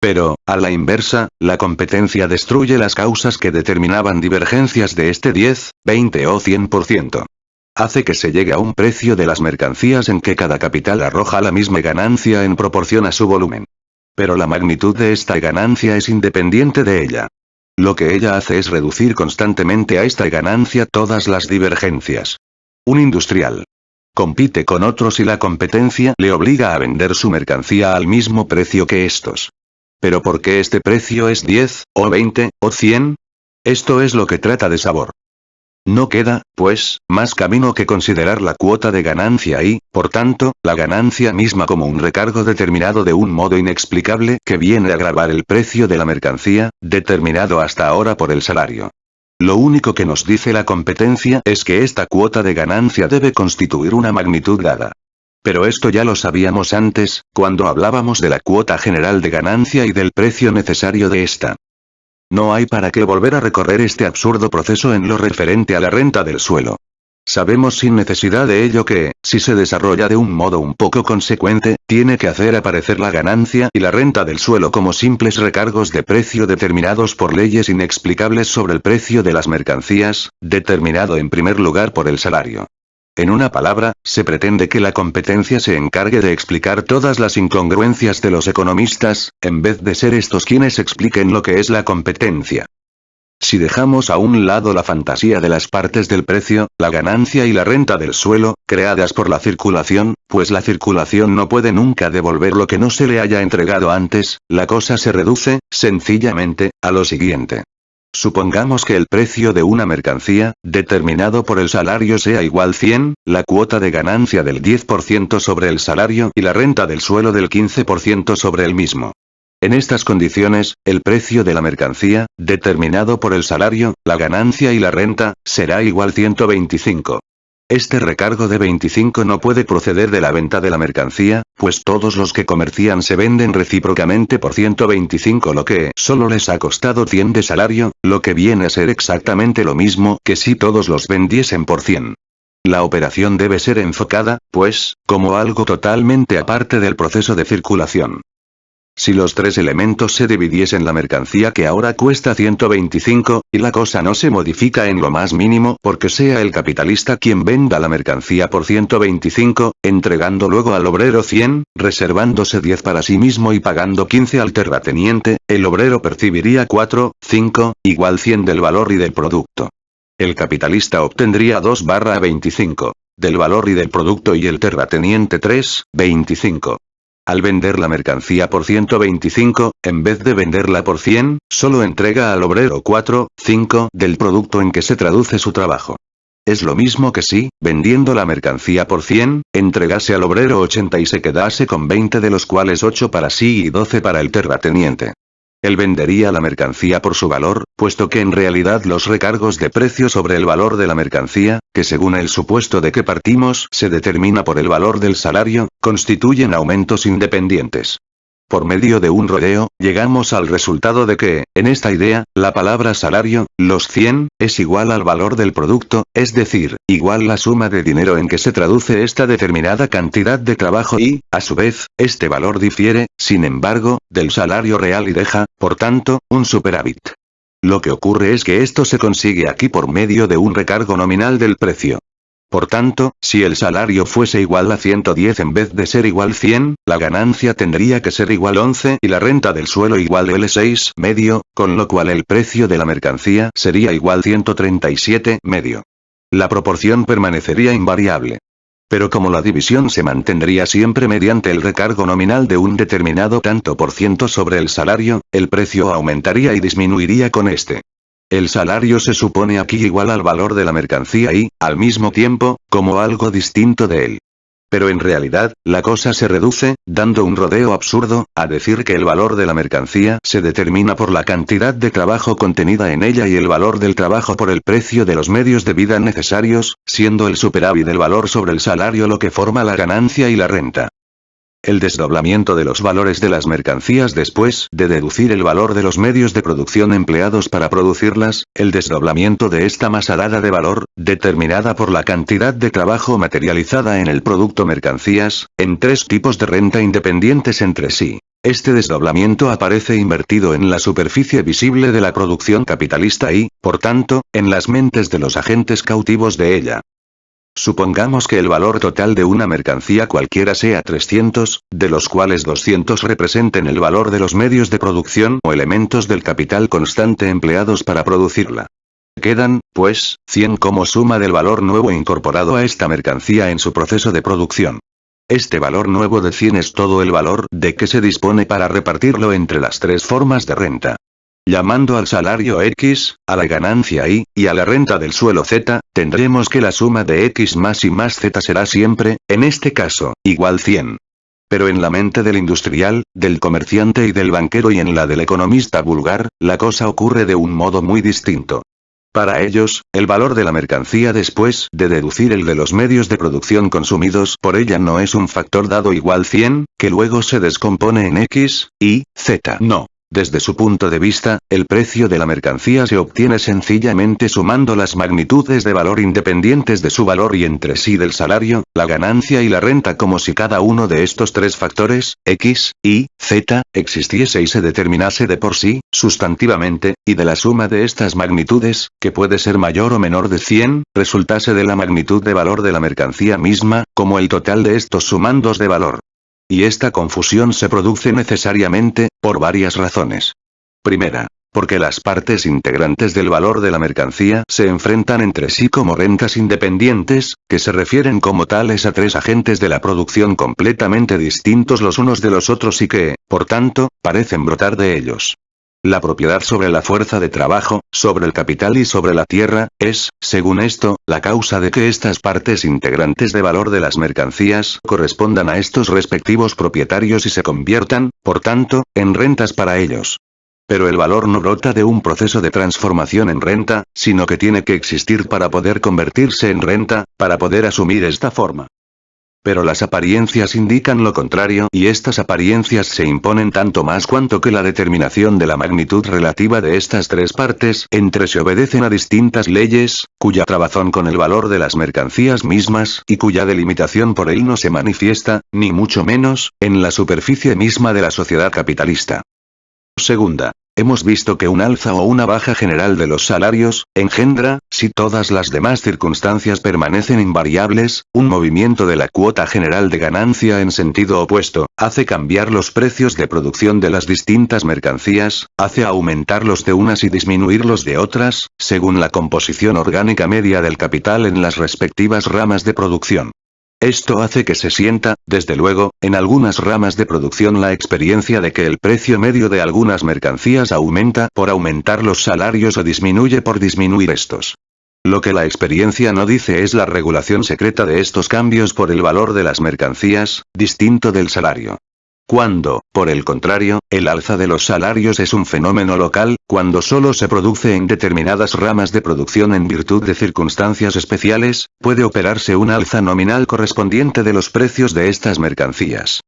Pero, a la inversa, la competencia destruye las causas que determinaban divergencias de este 10, 20 o 100%. Hace que se llegue a un precio de las mercancías en que cada capital arroja la misma ganancia en proporción a su volumen. Pero la magnitud de esta ganancia es independiente de ella. Lo que ella hace es reducir constantemente a esta ganancia todas las divergencias. Un industrial compite con otros y la competencia le obliga a vender su mercancía al mismo precio que estos. ¿Pero por qué este precio es 10, o 20, o 100? Esto es lo que trata de saber. No queda, pues, más camino que considerar la cuota de ganancia y, por tanto, la ganancia misma como un recargo determinado de un modo inexplicable que viene a agravar el precio de la mercancía, determinado hasta ahora por el salario. Lo único que nos dice la competencia es que esta cuota de ganancia debe constituir una magnitud dada. Pero esto ya lo sabíamos antes, cuando hablábamos de la cuota general de ganancia y del precio necesario de esta. No hay para qué volver a recorrer este absurdo proceso en lo referente a la renta del suelo. Sabemos sin necesidad de ello que, si se desarrolla de un modo un poco consecuente, tiene que hacer aparecer la ganancia y la renta del suelo como simples recargos de precio determinados por leyes inexplicables sobre el precio de las mercancías, determinado en primer lugar por el salario. En una palabra, se pretende que la competencia se encargue de explicar todas las incongruencias de los economistas, en vez de ser estos quienes expliquen lo que es la competencia. Si dejamos a un lado la fantasía de las partes del precio, la ganancia y la renta del suelo, creadas por la circulación, pues la circulación no puede nunca devolver lo que no se le haya entregado antes, la cosa se reduce, sencillamente, a lo siguiente. Supongamos que el precio de una mercancía, determinado por el salario sea igual 100, la cuota de ganancia del 10% sobre el salario y la renta del suelo del 15% sobre el mismo. En estas condiciones, el precio de la mercancía, determinado por el salario, la ganancia y la renta, será igual 125. Este recargo de 25 no puede proceder de la venta de la mercancía, pues todos los que comercian se venden recíprocamente por 125, lo que solo les ha costado 100 de salario, lo que viene a ser exactamente lo mismo que si todos los vendiesen por 100. La operación debe ser enfocada, pues, como algo totalmente aparte del proceso de circulación. Si los tres elementos se dividiesen la mercancía que ahora cuesta 125, y la cosa no se modifica en lo más mínimo porque sea el capitalista quien venda la mercancía por 125, entregando luego al obrero 100, reservándose 10 para sí mismo y pagando 15 al terrateniente, el obrero percibiría 4, 5, igual 100 del valor y del producto. El capitalista obtendría 2/25 del valor y del producto y el terrateniente 3/25. Al vender la mercancía por 125, en vez de venderla por 100, solo entrega al obrero 4, 5 del producto en que se traduce su trabajo. Es lo mismo que si, vendiendo la mercancía por 100, entregase al obrero 80 y se quedase con 20 de los cuales 8 para sí y 12 para el terrateniente. Él vendería la mercancía por su valor, puesto que en realidad los recargos de precio sobre el valor de la mercancía, que según el supuesto de que partimos se determina por el valor del salario, constituyen aumentos independientes. Por medio de un rodeo, llegamos al resultado de que, en esta idea, la palabra salario, los 100, es igual al valor del producto, es decir, igual la suma de dinero en que se traduce esta determinada cantidad de trabajo y, a su vez, este valor difiere, sin embargo, del salario real y deja, por tanto, un superávit. Lo que ocurre es que esto se consigue aquí por medio de un recargo nominal del precio. Por tanto, si el salario fuese igual a 110 en vez de ser igual 100, la ganancia tendría que ser igual 11 y la renta del suelo igual L6 medio, con lo cual el precio de la mercancía sería igual 137 medio. La proporción permanecería invariable. Pero como la división se mantendría siempre mediante el recargo nominal de un determinado tanto por ciento sobre el salario, el precio aumentaría y disminuiría con este. El salario se supone aquí igual al valor de la mercancía y, al mismo tiempo, como algo distinto de él. Pero en realidad, la cosa se reduce, dando un rodeo absurdo, a decir que el valor de la mercancía se determina por la cantidad de trabajo contenida en ella y el valor del trabajo por el precio de los medios de vida necesarios, siendo el superávit del valor sobre el salario lo que forma la ganancia y la renta. El desdoblamiento de los valores de las mercancías después de deducir el valor de los medios de producción empleados para producirlas, el desdoblamiento de esta masa dada de valor, determinada por la cantidad de trabajo materializada en el producto mercancías, en tres tipos de renta independientes entre sí. Este desdoblamiento aparece invertido en la superficie visible de la producción capitalista y, por tanto, en las mentes de los agentes cautivos de ella. Supongamos que el valor total de una mercancía cualquiera sea 300, de los cuales 200 representen el valor de los medios de producción o elementos del capital constante empleados para producirla. Quedan, pues, 100 como suma del valor nuevo incorporado a esta mercancía en su proceso de producción. Este valor nuevo de 100 es todo el valor de que se dispone para repartirlo entre las tres formas de renta. Llamando al salario X, a la ganancia Y, y a la renta del suelo Z, tendremos que la suma de X más Y más Z será siempre, en este caso, igual 100. Pero en la mente del industrial, del comerciante y del banquero y en la del economista vulgar, la cosa ocurre de un modo muy distinto. Para ellos, el valor de la mercancía después de deducir el de los medios de producción consumidos por ella no es un factor dado igual 100, que luego se descompone en X, Y, Z. No. Desde su punto de vista, el precio de la mercancía se obtiene sencillamente sumando las magnitudes de valor independientes de su valor y entre sí del salario, la ganancia y la renta como si cada uno de estos tres factores, X, Y, Z, existiese y se determinase de por sí, sustantivamente, y de la suma de estas magnitudes, que puede ser mayor o menor de 100, resultase de la magnitud de valor de la mercancía misma, como el total de estos sumandos de valor. Y esta confusión se produce necesariamente, por varias razones. Primera, porque las partes integrantes del valor de la mercancía se enfrentan entre sí como rentas independientes, que se refieren como tales a tres agentes de la producción completamente distintos los unos de los otros y que, por tanto, parecen brotar de ellos. La propiedad sobre la fuerza de trabajo, sobre el capital y sobre la tierra, es, según esto, la causa de que estas partes integrantes de valor de las mercancías correspondan a estos respectivos propietarios y se conviertan, por tanto, en rentas para ellos. Pero el valor no brota de un proceso de transformación en renta, sino que tiene que existir para poder convertirse en renta, para poder asumir esta forma. Pero las apariencias indican lo contrario y estas apariencias se imponen tanto más cuanto que la determinación de la magnitud relativa de estas tres partes entre se obedecen a distintas leyes, cuya trabazón con el valor de las mercancías mismas y cuya delimitación por él no se manifiesta, ni mucho menos, en la superficie misma de la sociedad capitalista. Segunda. Hemos visto que un alza o una baja general de los salarios, engendra, si todas las demás circunstancias permanecen invariables, un movimiento de la cuota general de ganancia en sentido opuesto, hace cambiar los precios de producción de las distintas mercancías, hace aumentarlos de unas y disminuirlos de otras, según la composición orgánica media del capital en las respectivas ramas de producción. Esto hace que se sienta, desde luego, en algunas ramas de producción la experiencia de que el precio medio de algunas mercancías aumenta por aumentar los salarios o disminuye por disminuir estos. Lo que la experiencia no dice es la regulación secreta de estos cambios por el valor de las mercancías, distinto del salario. Cuando, por el contrario, el alza de los salarios es un fenómeno local, cuando solo se produce en determinadas ramas de producción en virtud de circunstancias especiales, puede operarse un alza nominal correspondiente de los precios de estas mercancías.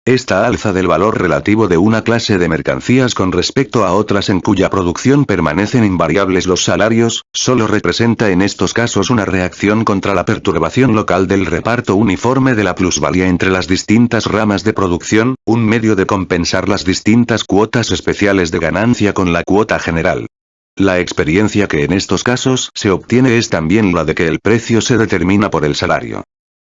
Esta alza del valor relativo de una clase de mercancías con respecto a otras en cuya producción permanecen invariables los salarios, solo representa en estos casos una reacción contra la perturbación local del reparto uniforme de la plusvalía entre las distintas ramas de producción, un medio de compensar las distintas cuotas especiales de ganancia con la cuota general. La experiencia que en estos casos se obtiene es también la de que el precio se determina por el salario.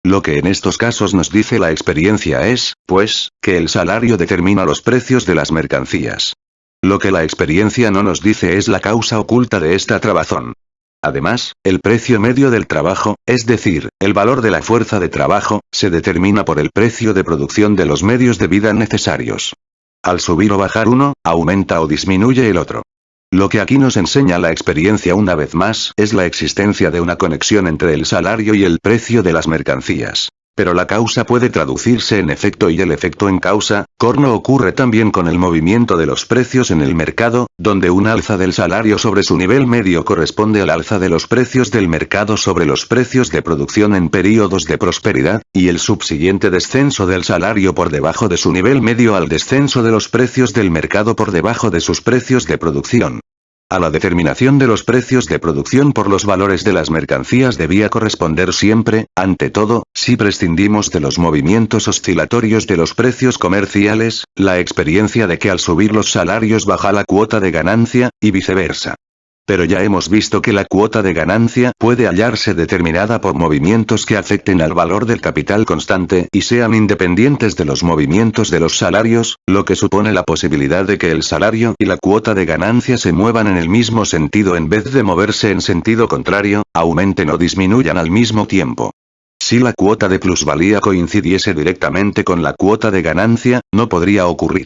Lo que en estos casos nos dice la experiencia es, pues, que el salario determina los precios de las mercancías. Lo que la experiencia no nos dice es la causa oculta de esta trabazón. Además, el precio medio del trabajo, es decir, el valor de la fuerza de trabajo, se determina por el precio de producción de los medios de vida necesarios. Al subir o bajar uno, aumenta o disminuye el otro. Lo que aquí nos enseña la experiencia una vez más es la existencia de una conexión entre el salario y el precio de las mercancías. Pero la causa puede traducirse en efecto y el efecto en causa, como ocurre también con el movimiento de los precios en el mercado, donde un alza del salario sobre su nivel medio corresponde al alza de los precios del mercado sobre los precios de producción en períodos de prosperidad, y el subsiguiente descenso del salario por debajo de su nivel medio al descenso de los precios del mercado por debajo de sus precios de producción. A la determinación de los precios de producción por los valores de las mercancías debía corresponder siempre, ante todo, si prescindimos de los movimientos oscilatorios de los precios comerciales, la experiencia de que al subir los salarios baja la cuota de ganancia, y viceversa. Pero ya hemos visto que la cuota de ganancia puede hallarse determinada por movimientos que afecten al valor del capital constante y sean independientes de los movimientos de los salarios, lo que supone la posibilidad de que el salario y la cuota de ganancia se muevan en el mismo sentido en vez de moverse en sentido contrario, aumenten o disminuyan al mismo tiempo. Si la cuota de plusvalía coincidiese directamente con la cuota de ganancia, no podría ocurrir.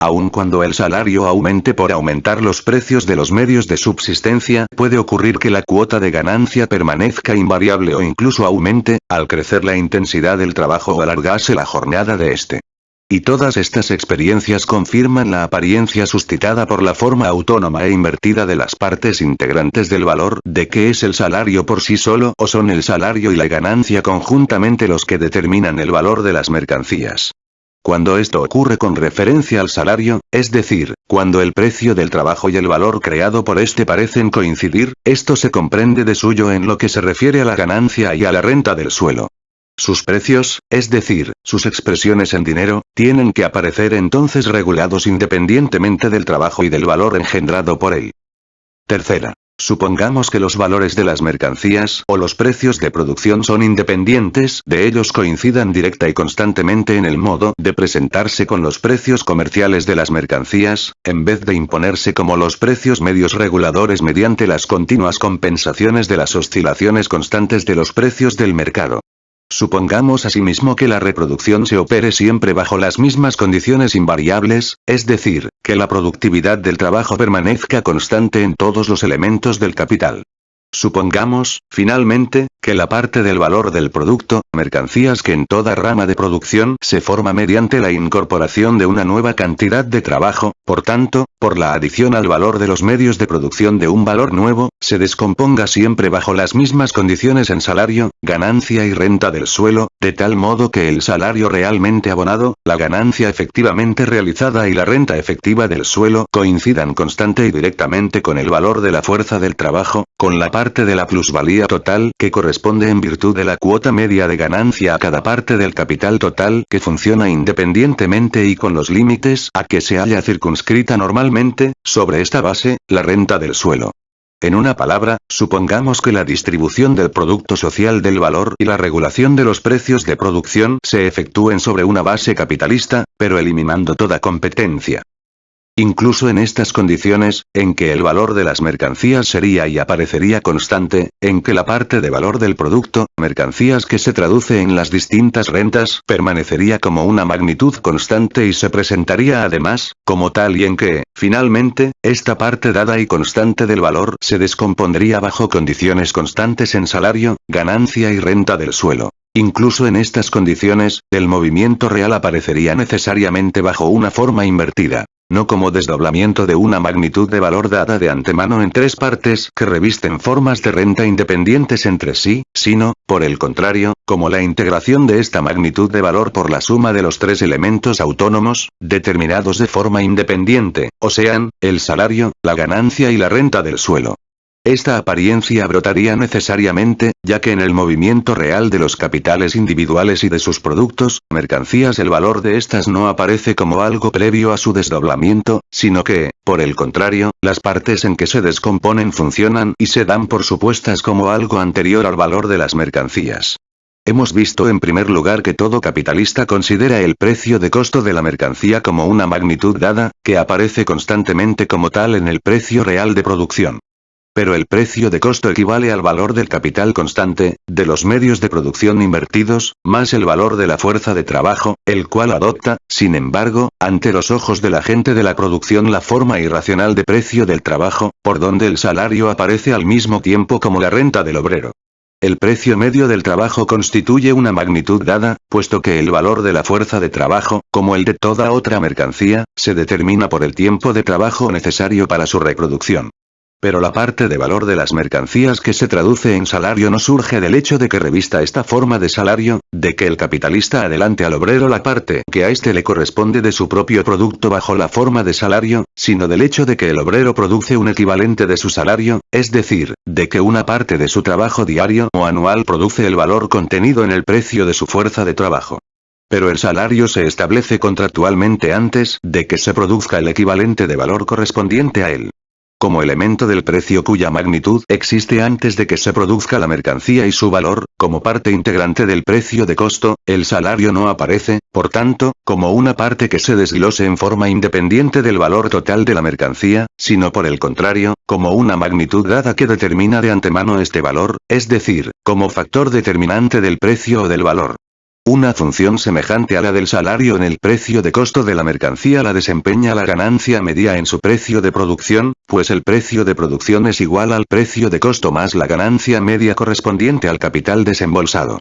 Aun cuando el salario aumente por aumentar los precios de los medios de subsistencia, puede ocurrir que la cuota de ganancia permanezca invariable o incluso aumente, al crecer la intensidad del trabajo o alargarse la jornada de este. Y todas estas experiencias confirman la apariencia suscitada por la forma autónoma e invertida de las partes integrantes del valor de que es el salario por sí solo o son el salario y la ganancia conjuntamente los que determinan el valor de las mercancías. Cuando esto ocurre con referencia al salario, es decir, cuando el precio del trabajo y el valor creado por este parecen coincidir, esto se comprende de suyo en lo que se refiere a la ganancia y a la renta del suelo. Sus precios, es decir, sus expresiones en dinero, tienen que aparecer entonces regulados independientemente del trabajo y del valor engendrado por él. Tercera. Supongamos que los valores de las mercancías o los precios de producción son independientes de ellos coincidan directa y constantemente en el modo de presentarse con los precios comerciales de las mercancías, en vez de imponerse como los precios medios reguladores mediante las continuas compensaciones de las oscilaciones constantes de los precios del mercado. Supongamos asimismo que la reproducción se opere siempre bajo las mismas condiciones invariables, es decir, que la productividad del trabajo permanezca constante en todos los elementos del capital. Supongamos, finalmente, que la parte del valor del producto, mercancías que en toda rama de producción se forma mediante la incorporación de una nueva cantidad de trabajo, por tanto, por la adición al valor de los medios de producción de un valor nuevo, se descomponga siempre bajo las mismas condiciones en salario, ganancia y renta del suelo, de tal modo que el salario realmente abonado, la ganancia efectivamente realizada y la renta efectiva del suelo coincidan constante y directamente con el valor de la fuerza del trabajo, con la parte de la plusvalía total que corresponde en virtud de la cuota media de ganancia a cada parte del capital total que funciona independientemente y con los límites a que se haya circunscrita normalmente, sobre esta base, la renta del suelo. En una palabra, supongamos que la distribución del producto social del valor y la regulación de los precios de producción se efectúen sobre una base capitalista, pero eliminando toda competencia. Incluso en estas condiciones, en que el valor de las mercancías sería y aparecería constante, en que la parte de valor del producto, mercancías que se traduce en las distintas rentas, permanecería como una magnitud constante y se presentaría además, como tal y en que, finalmente, esta parte dada y constante del valor se descompondría bajo condiciones constantes en salario, ganancia y renta del suelo. Incluso en estas condiciones, el movimiento real aparecería necesariamente bajo una forma invertida. No como desdoblamiento de una magnitud de valor dada de antemano en tres partes que revisten formas de renta independientes entre sí, sino, por el contrario, como la integración de esta magnitud de valor por la suma de los tres elementos autónomos, determinados de forma independiente, o sean, el salario, la ganancia y la renta del suelo. Esta apariencia brotaría necesariamente, ya que en el movimiento real de los capitales individuales y de sus productos, mercancías el valor de estas no aparece como algo previo a su desdoblamiento, sino que, por el contrario, las partes en que se descomponen funcionan y se dan por supuestas como algo anterior al valor de las mercancías. Hemos visto en primer lugar que todo capitalista considera el precio de costo de la mercancía como una magnitud dada, que aparece constantemente como tal en el precio real de producción. Pero el precio de costo equivale al valor del capital constante, de los medios de producción invertidos, más el valor de la fuerza de trabajo, el cual adopta, sin embargo, ante los ojos de la gente de la producción la forma irracional de precio del trabajo, por donde el salario aparece al mismo tiempo como la renta del obrero. El precio medio del trabajo constituye una magnitud dada, puesto que el valor de la fuerza de trabajo, como el de toda otra mercancía, se determina por el tiempo de trabajo necesario para su reproducción. Pero la parte de valor de las mercancías que se traduce en salario no surge del hecho de que revista esta forma de salario, de que el capitalista adelante al obrero la parte que a éste le corresponde de su propio producto bajo la forma de salario, sino del hecho de que el obrero produce un equivalente de su salario, es decir, de que una parte de su trabajo diario o anual produce el valor contenido en el precio de su fuerza de trabajo. Pero el salario se establece contractualmente antes de que se produzca el equivalente de valor correspondiente a él. Como elemento del precio cuya magnitud existe antes de que se produzca la mercancía y su valor, como parte integrante del precio de costo, el salario no aparece, por tanto, como una parte que se desglose en forma independiente del valor total de la mercancía, sino por el contrario, como una magnitud dada que determina de antemano este valor, es decir, como factor determinante del precio o del valor. Una función semejante a la del salario en el precio de costo de la mercancía la desempeña la ganancia media en su precio de producción, pues el precio de producción es igual al precio de costo más la ganancia media correspondiente al capital desembolsado.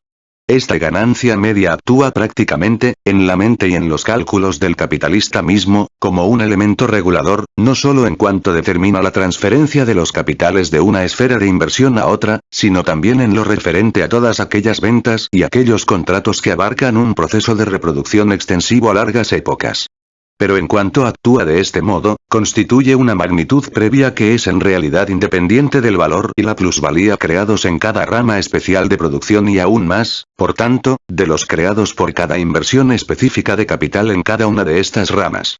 Esta ganancia media actúa prácticamente, en la mente y en los cálculos del capitalista mismo, como un elemento regulador, no solo en cuanto determina la transferencia de los capitales de una esfera de inversión a otra, sino también en lo referente a todas aquellas ventas y aquellos contratos que abarcan un proceso de reproducción extensivo a largas épocas. Pero en cuanto actúa de este modo, constituye una magnitud previa que es en realidad independiente del valor y la plusvalía creados en cada rama especial de producción y aún más, por tanto, de los creados por cada inversión específica de capital en cada una de estas ramas.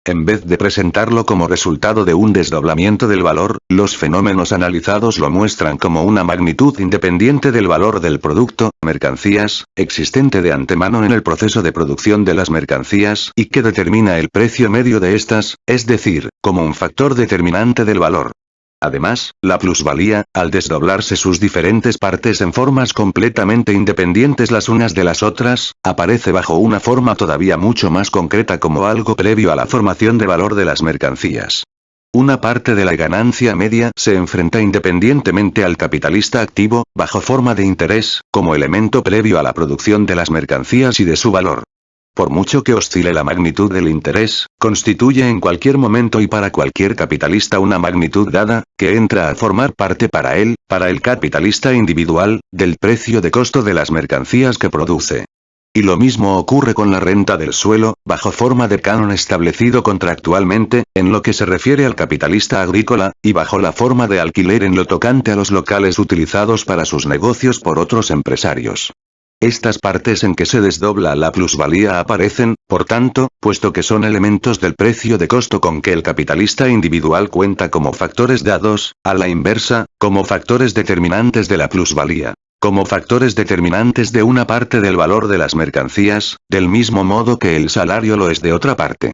En vez de presentarlo como resultado de un desdoblamiento del valor, los fenómenos analizados lo muestran como una magnitud independiente del valor del producto, mercancías, existente de antemano en el proceso de producción de las mercancías y que determina el precio medio de estas, es decir, como un factor determinante del valor. Además, la plusvalía, al desdoblarse sus diferentes partes en formas completamente independientes las unas de las otras, aparece bajo una forma todavía mucho más concreta como algo previo a la formación de valor de las mercancías. Una parte de la ganancia media se enfrenta independientemente al capitalista activo, bajo forma de interés, como elemento previo a la producción de las mercancías y de su valor. Por mucho que oscile la magnitud del interés, constituye en cualquier momento y para cualquier capitalista una magnitud dada, que entra a formar parte para el capitalista individual, del precio de costo de las mercancías que produce. Y lo mismo ocurre con la renta del suelo, bajo forma de canon establecido contractualmente, en lo que se refiere al capitalista agrícola, y bajo la forma de alquiler en lo tocante a los locales utilizados para sus negocios por otros empresarios. Estas partes en que se desdobla la plusvalía aparecen, por tanto, puesto que son elementos del precio de costo con que el capitalista individual cuenta como factores dados, a la inversa, como factores determinantes de la plusvalía. Como factores determinantes de una parte del valor de las mercancías, del mismo modo que el salario lo es de otra parte.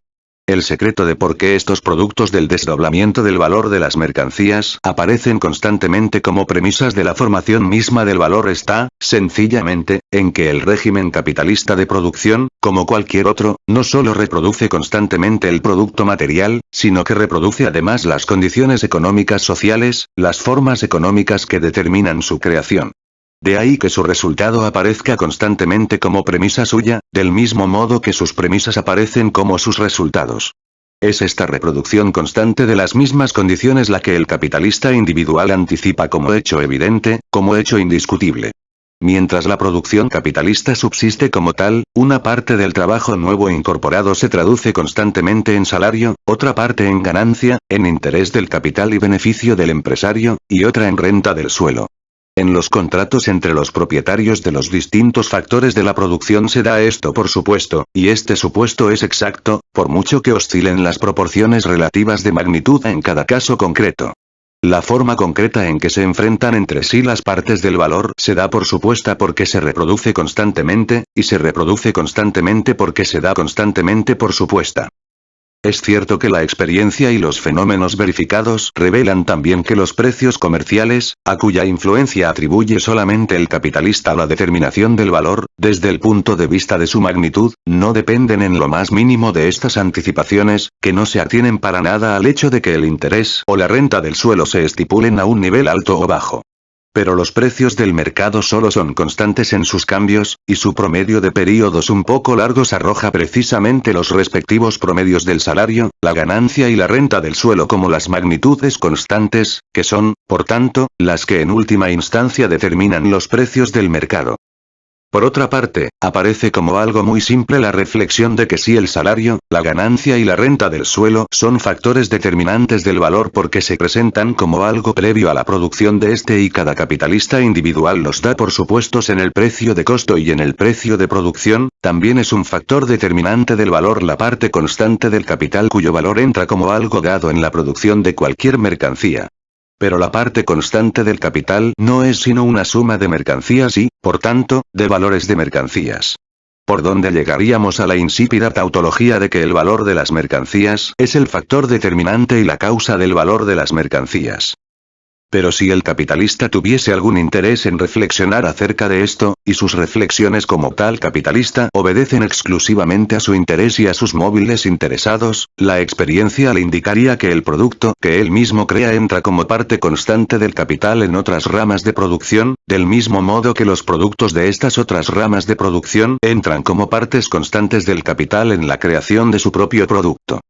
El secreto de por qué estos productos del desdoblamiento del valor de las mercancías aparecen constantemente como premisas de la formación misma del valor está, sencillamente, en que el régimen capitalista de producción, como cualquier otro, no solo reproduce constantemente el producto material, sino que reproduce además las condiciones económicas sociales, las formas económicas que determinan su creación. De ahí que su resultado aparezca constantemente como premisa suya, del mismo modo que sus premisas aparecen como sus resultados. Es esta reproducción constante de las mismas condiciones la que el capitalista individual anticipa como hecho evidente, como hecho indiscutible. Mientras la producción capitalista subsiste como tal, una parte del trabajo nuevo incorporado se traduce constantemente en salario, otra parte en ganancia, en interés del capital y beneficio del empresario, y otra en renta del suelo. En los contratos entre los propietarios de los distintos factores de la producción se da esto por supuesto, y este supuesto es exacto, por mucho que oscilen las proporciones relativas de magnitud en cada caso concreto. La forma concreta en que se enfrentan entre sí las partes del valor se da por supuesta porque se reproduce constantemente, y se reproduce constantemente porque se da constantemente por supuesta. Es cierto que la experiencia y los fenómenos verificados revelan también que los precios comerciales, a cuya influencia atribuye solamente el capitalista a la determinación del valor, desde el punto de vista de su magnitud, no dependen en lo más mínimo de estas anticipaciones, que no se atienen para nada al hecho de que el interés o la renta del suelo se estipulen a un nivel alto o bajo. Pero los precios del mercado solo son constantes en sus cambios, y su promedio de períodos un poco largos arroja precisamente los respectivos promedios del salario, la ganancia y la renta del suelo como las magnitudes constantes, que son, por tanto, las que en última instancia determinan los precios del mercado. Por otra parte, aparece como algo muy simple la reflexión de que si el salario, la ganancia y la renta del suelo son factores determinantes del valor porque se presentan como algo previo a la producción de este y cada capitalista individual los da por supuestos en el precio de costo y en el precio de producción, también es un factor determinante del valor la parte constante del capital cuyo valor entra como algo dado en la producción de cualquier mercancía. Pero la parte constante del capital no es sino una suma de mercancías y, por tanto, de valores de mercancías. ¿Por dónde llegaríamos a la insípida tautología de que el valor de las mercancías es el factor determinante y la causa del valor de las mercancías? Pero si el capitalista tuviese algún interés en reflexionar acerca de esto, y sus reflexiones como tal capitalista obedecen exclusivamente a su interés y a sus móviles interesados, la experiencia le indicaría que el producto que él mismo crea entra como parte constante del capital en otras ramas de producción, del mismo modo que los productos de estas otras ramas de producción entran como partes constantes del capital en la creación de su propio producto.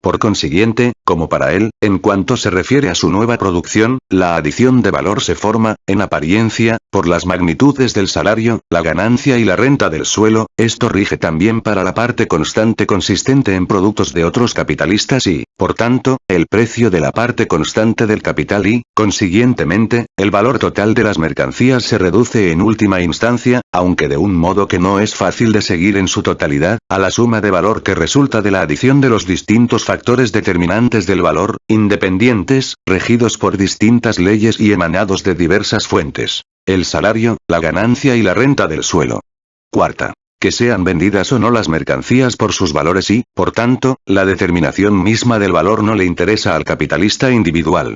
Por consiguiente, como para él, en cuanto se refiere a su nueva producción, la adición de valor se forma, en apariencia, por las magnitudes del salario, la ganancia y la renta del suelo, esto rige también para la parte constante consistente en productos de otros capitalistas y, por tanto, el precio de la parte constante del capital y, consiguientemente, el valor total de las mercancías se reduce en última instancia, aunque de un modo que no es fácil de seguir en su totalidad, a la suma de valor que resulta de la adición de los distintos factores determinantes del valor, independientes, regidos por distintas leyes y emanados de diversas fuentes. El salario, la ganancia y la renta del suelo. Cuarta. Que sean vendidas o no las mercancías por sus valores y, por tanto, la determinación misma del valor no le interesa al capitalista individual.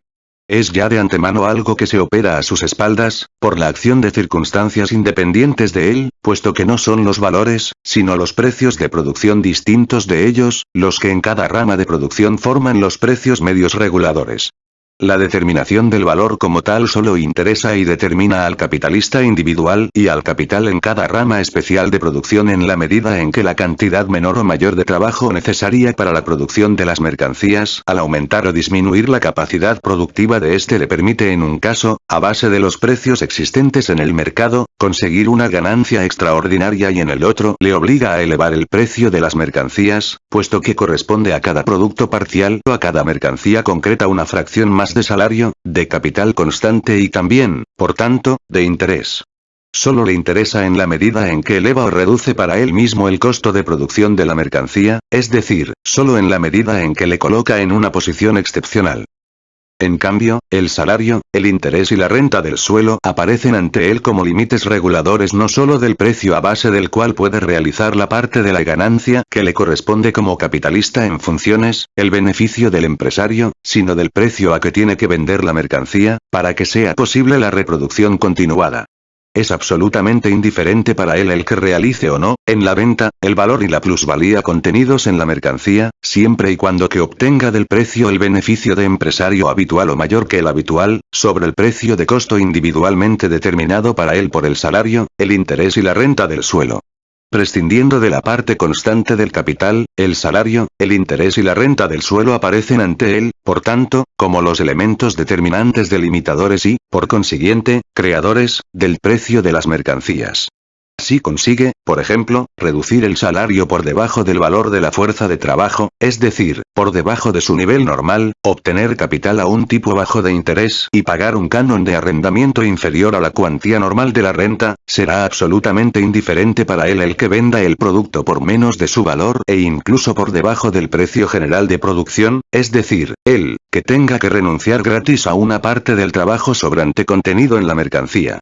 Es ya de antemano algo que se opera a sus espaldas, por la acción de circunstancias independientes de él, puesto que no son los valores, sino los precios de producción distintos de ellos, los que en cada rama de producción forman los precios medios reguladores. La determinación del valor como tal solo interesa y determina al capitalista individual y al capital en cada rama especial de producción en la medida en que la cantidad menor o mayor de trabajo necesaria para la producción de las mercancías, al aumentar o disminuir la capacidad productiva de éste le permite en un caso, a base de los precios existentes en el mercado, conseguir una ganancia extraordinaria y en el otro le obliga a elevar el precio de las mercancías, puesto que corresponde a cada producto parcial o a cada mercancía concreta una fracción más de salario, de capital constante y también, por tanto, de interés. Solo le interesa en la medida en que eleva o reduce para él mismo el costo de producción de la mercancía, es decir, solo en la medida en que le coloca en una posición excepcional. En cambio, el salario, el interés y la renta del suelo aparecen ante él como límites reguladores no solo del precio a base del cual puede realizar la parte de la ganancia que le corresponde como capitalista en funciones, el beneficio del empresario, sino del precio a que tiene que vender la mercancía, para que sea posible la reproducción continuada. Es absolutamente indiferente para él el que realice o no, en la venta, el valor y la plusvalía contenidos en la mercancía, siempre y cuando que obtenga del precio el beneficio de empresario habitual o mayor que el habitual, sobre el precio de costo individualmente determinado para él por el salario, el interés y la renta del suelo. Prescindiendo de la parte constante del capital, el salario, el interés y la renta del suelo aparecen ante él, por tanto, como los elementos determinantes delimitadores y, por consiguiente, creadores, del precio de las mercancías. Así consigue, por ejemplo, reducir el salario por debajo del valor de la fuerza de trabajo, es decir, por debajo de su nivel normal, obtener capital a un tipo bajo de interés y pagar un canon de arrendamiento inferior a la cuantía normal de la renta, será absolutamente indiferente para él el que venda el producto por menos de su valor e incluso por debajo del precio general de producción, es decir, él, que tenga que renunciar gratis a una parte del trabajo sobrante contenido en la mercancía.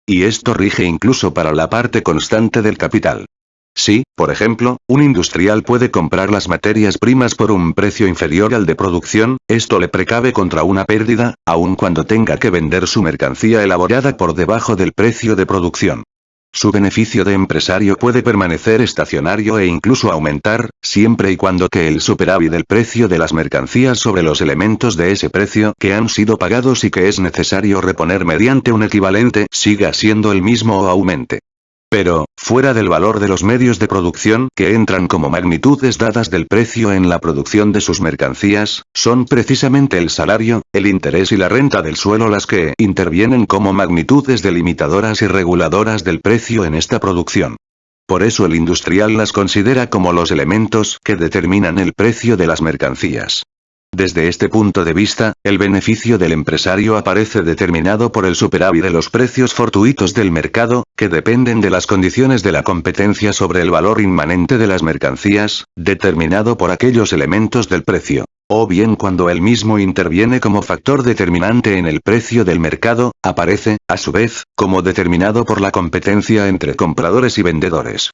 Y esto rige incluso para la parte constante del capital. Si, por ejemplo, un industrial puede comprar las materias primas por un precio inferior al de producción, esto le precave contra una pérdida, aun cuando tenga que vender su mercancía elaborada por debajo del precio de producción. Su beneficio de empresario puede permanecer estacionario e incluso aumentar, siempre y cuando que el superávit del precio de las mercancías sobre los elementos de ese precio que han sido pagados y que es necesario reponer mediante un equivalente siga siendo el mismo o aumente. Pero, fuera del valor de los medios de producción que entran como magnitudes dadas del precio en la producción de sus mercancías, son precisamente el salario, el interés y la renta del suelo las que intervienen como magnitudes delimitadoras y reguladoras del precio en esta producción. Por eso el industrial las considera como los elementos que determinan el precio de las mercancías. Desde este punto de vista, el beneficio del empresario aparece determinado por el superávit de los precios fortuitos del mercado, que dependen de las condiciones de la competencia sobre el valor inmanente de las mercancías, determinado por aquellos elementos del precio. O bien cuando él mismo interviene como factor determinante en el precio del mercado, aparece, a su vez, como determinado por la competencia entre compradores y vendedores.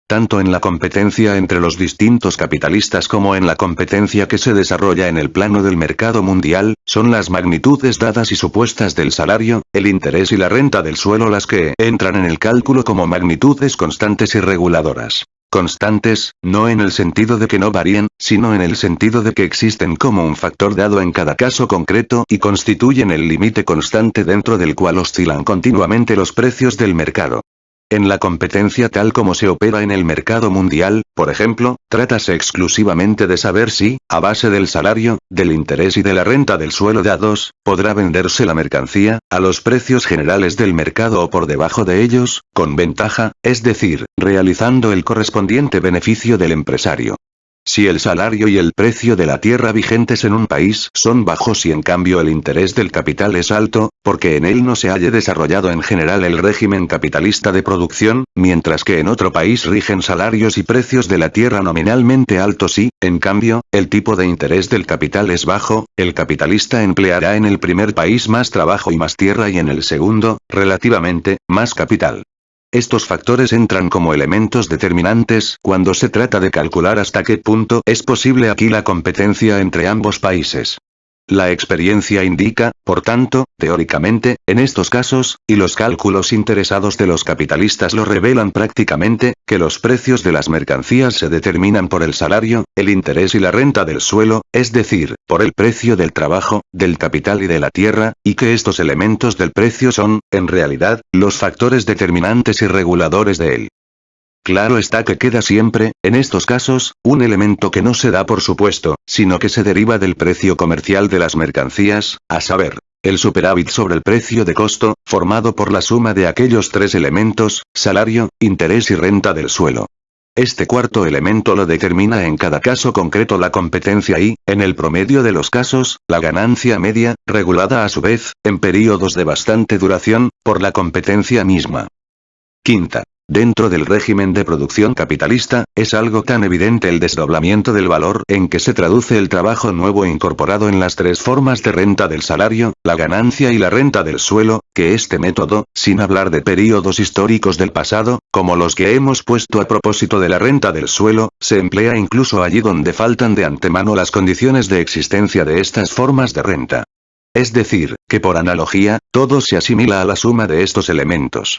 Tanto en la competencia entre los distintos capitalistas como en la competencia que se desarrolla en el plano del mercado mundial, son las magnitudes dadas y supuestas del salario, el interés y la renta del suelo las que entran en el cálculo como magnitudes constantes y reguladoras. Constantes, no en el sentido de que no varíen, sino en el sentido de que existen como un factor dado en cada caso concreto y constituyen el límite constante dentro del cual oscilan continuamente los precios del mercado. En la competencia tal como se opera en el mercado mundial, por ejemplo, trátase exclusivamente de saber si, a base del salario, del interés y de la renta del suelo dados, podrá venderse la mercancía, a los precios generales del mercado o por debajo de ellos, con ventaja, es decir, realizando el correspondiente beneficio del empresario. Si el salario y el precio de la tierra vigentes en un país son bajos y en cambio el interés del capital es alto, porque en él no se haya desarrollado en general el régimen capitalista de producción, mientras que en otro país rigen salarios y precios de la tierra nominalmente altos y, en cambio, el tipo de interés del capital es bajo, el capitalista empleará en el primer país más trabajo y más tierra y en el segundo, relativamente, más capital. Estos factores entran como elementos determinantes cuando se trata de calcular hasta qué punto es posible aquí la competencia entre ambos países. La experiencia indica, por tanto, teóricamente, en estos casos, y los cálculos interesados de los capitalistas lo revelan prácticamente, que los precios de las mercancías se determinan por el salario, el interés y la renta del suelo, es decir, por el precio del trabajo, del capital y de la tierra, y que estos elementos del precio son, en realidad, los factores determinantes y reguladores de él. Claro está que queda siempre, en estos casos, un elemento que no se da por supuesto, sino que se deriva del precio comercial de las mercancías, a saber, el superávit sobre el precio de costo, formado por la suma de aquellos tres elementos, salario, interés y renta del suelo. Este cuarto elemento lo determina en cada caso concreto la competencia y, en el promedio de los casos, la ganancia media, regulada a su vez, en períodos de bastante duración, por la competencia misma. Quinta. Dentro del régimen de producción capitalista, es algo tan evidente el desdoblamiento del valor en que se traduce el trabajo nuevo incorporado en las tres formas de renta del salario, la ganancia y la renta del suelo, que este método, sin hablar de períodos históricos del pasado, como los que hemos puesto a propósito de la renta del suelo, se emplea incluso allí donde faltan de antemano las condiciones de existencia de estas formas de renta. Es decir, que por analogía, todo se asimila a la suma de estos elementos.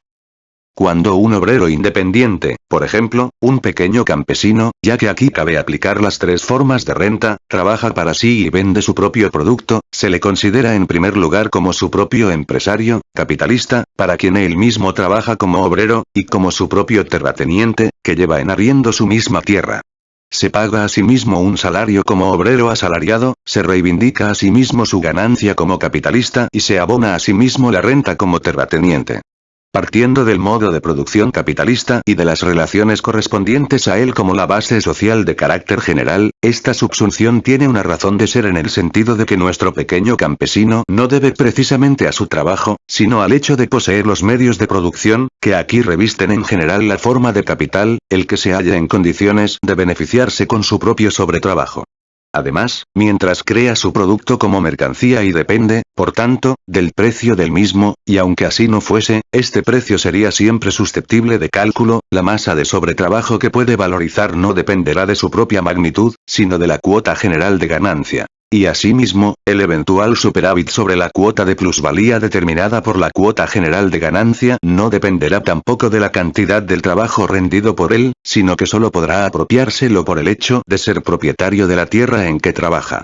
Cuando un obrero independiente, por ejemplo, un pequeño campesino, ya que aquí cabe aplicar las tres formas de renta, trabaja para sí y vende su propio producto, se le considera en primer lugar como su propio empresario, capitalista, para quien él mismo trabaja como obrero, y como su propio terrateniente, que lleva en arriendo su misma tierra. Se paga a sí mismo un salario como obrero asalariado, se reivindica a sí mismo su ganancia como capitalista y se abona a sí mismo la renta como terrateniente. Partiendo del modo de producción capitalista y de las relaciones correspondientes a él como la base social de carácter general, esta subsunción tiene una razón de ser en el sentido de que nuestro pequeño campesino no debe precisamente a su trabajo, sino al hecho de poseer los medios de producción, que aquí revisten en general la forma de capital, el que se halla en condiciones de beneficiarse con su propio sobretrabajo. Además, mientras crea su producto como mercancía y depende, por tanto, del precio del mismo, y aunque así no fuese, este precio sería siempre susceptible de cálculo, la masa de sobretrabajo que puede valorizar no dependerá de su propia magnitud, sino de la cuota general de ganancia. Y asimismo, el eventual superávit sobre la cuota de plusvalía determinada por la cuota general de ganancia no dependerá tampoco de la cantidad del trabajo rendido por él, sino que solo podrá apropiárselo por el hecho de ser propietario de la tierra en que trabaja.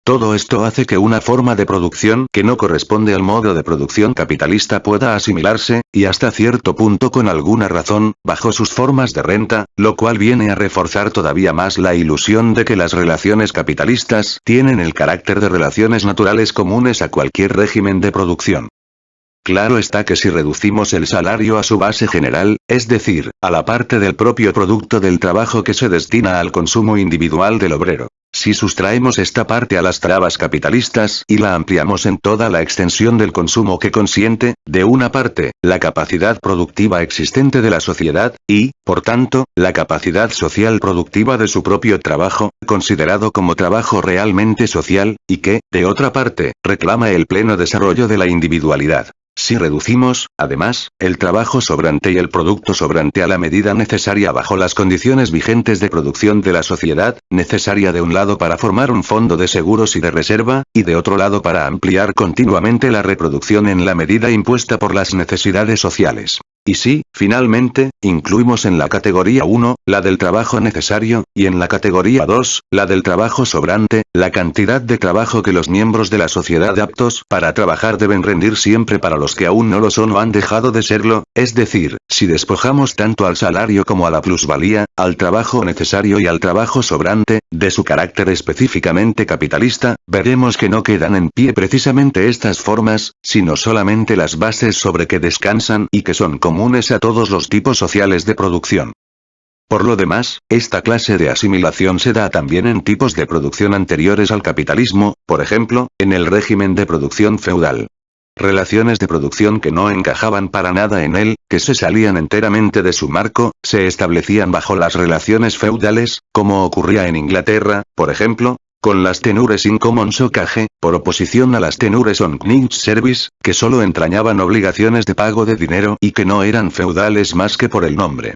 Todo esto hace que una forma de producción que no corresponde al modo de producción capitalista pueda asimilarse, y hasta cierto punto con alguna razón, bajo sus formas de renta, lo cual viene a reforzar todavía más la ilusión de que las relaciones capitalistas tienen el carácter de relaciones naturales comunes a cualquier régimen de producción. Claro está que si reducimos el salario a su base general, es decir, a la parte del propio producto del trabajo que se destina al consumo individual del obrero, si sustraemos esta parte a las trabas capitalistas y la ampliamos en toda la extensión del consumo que consiente, de una parte, la capacidad productiva existente de la sociedad, y, por tanto, la capacidad social productiva de su propio trabajo, considerado como trabajo realmente social, y que, de otra parte, reclama el pleno desarrollo de la individualidad. Si reducimos, además, el trabajo sobrante y el producto sobrante a la medida necesaria bajo las condiciones vigentes de producción de la sociedad, necesaria de un lado para formar un fondo de seguros y de reserva, y de otro lado para ampliar continuamente la reproducción en la medida impuesta por las necesidades sociales. Y si, finalmente, incluimos en la categoría 1, la del trabajo necesario, y en la categoría 2, la del trabajo sobrante, la cantidad de trabajo que los miembros de la sociedad aptos para trabajar deben rendir siempre para los que aún no lo son o han dejado de serlo, es decir, si despojamos tanto al salario como a la plusvalía, al trabajo necesario y al trabajo sobrante, de su carácter específicamente capitalista, veremos que no quedan en pie precisamente estas formas, sino solamente las bases sobre que descansan y que son comunes a todos los tipos sociales de producción. Por lo demás, esta clase de asimilación se da también en tipos de producción anteriores al capitalismo, por ejemplo, en el régimen de producción feudal. Relaciones de producción que no encajaban para nada en él, que se salían enteramente de su marco, se establecían bajo las relaciones feudales, como ocurría en Inglaterra, por ejemplo, con las tenures in common socage, por oposición a las tenures on knight's service, que solo entrañaban obligaciones de pago de dinero y que no eran feudales más que por el nombre.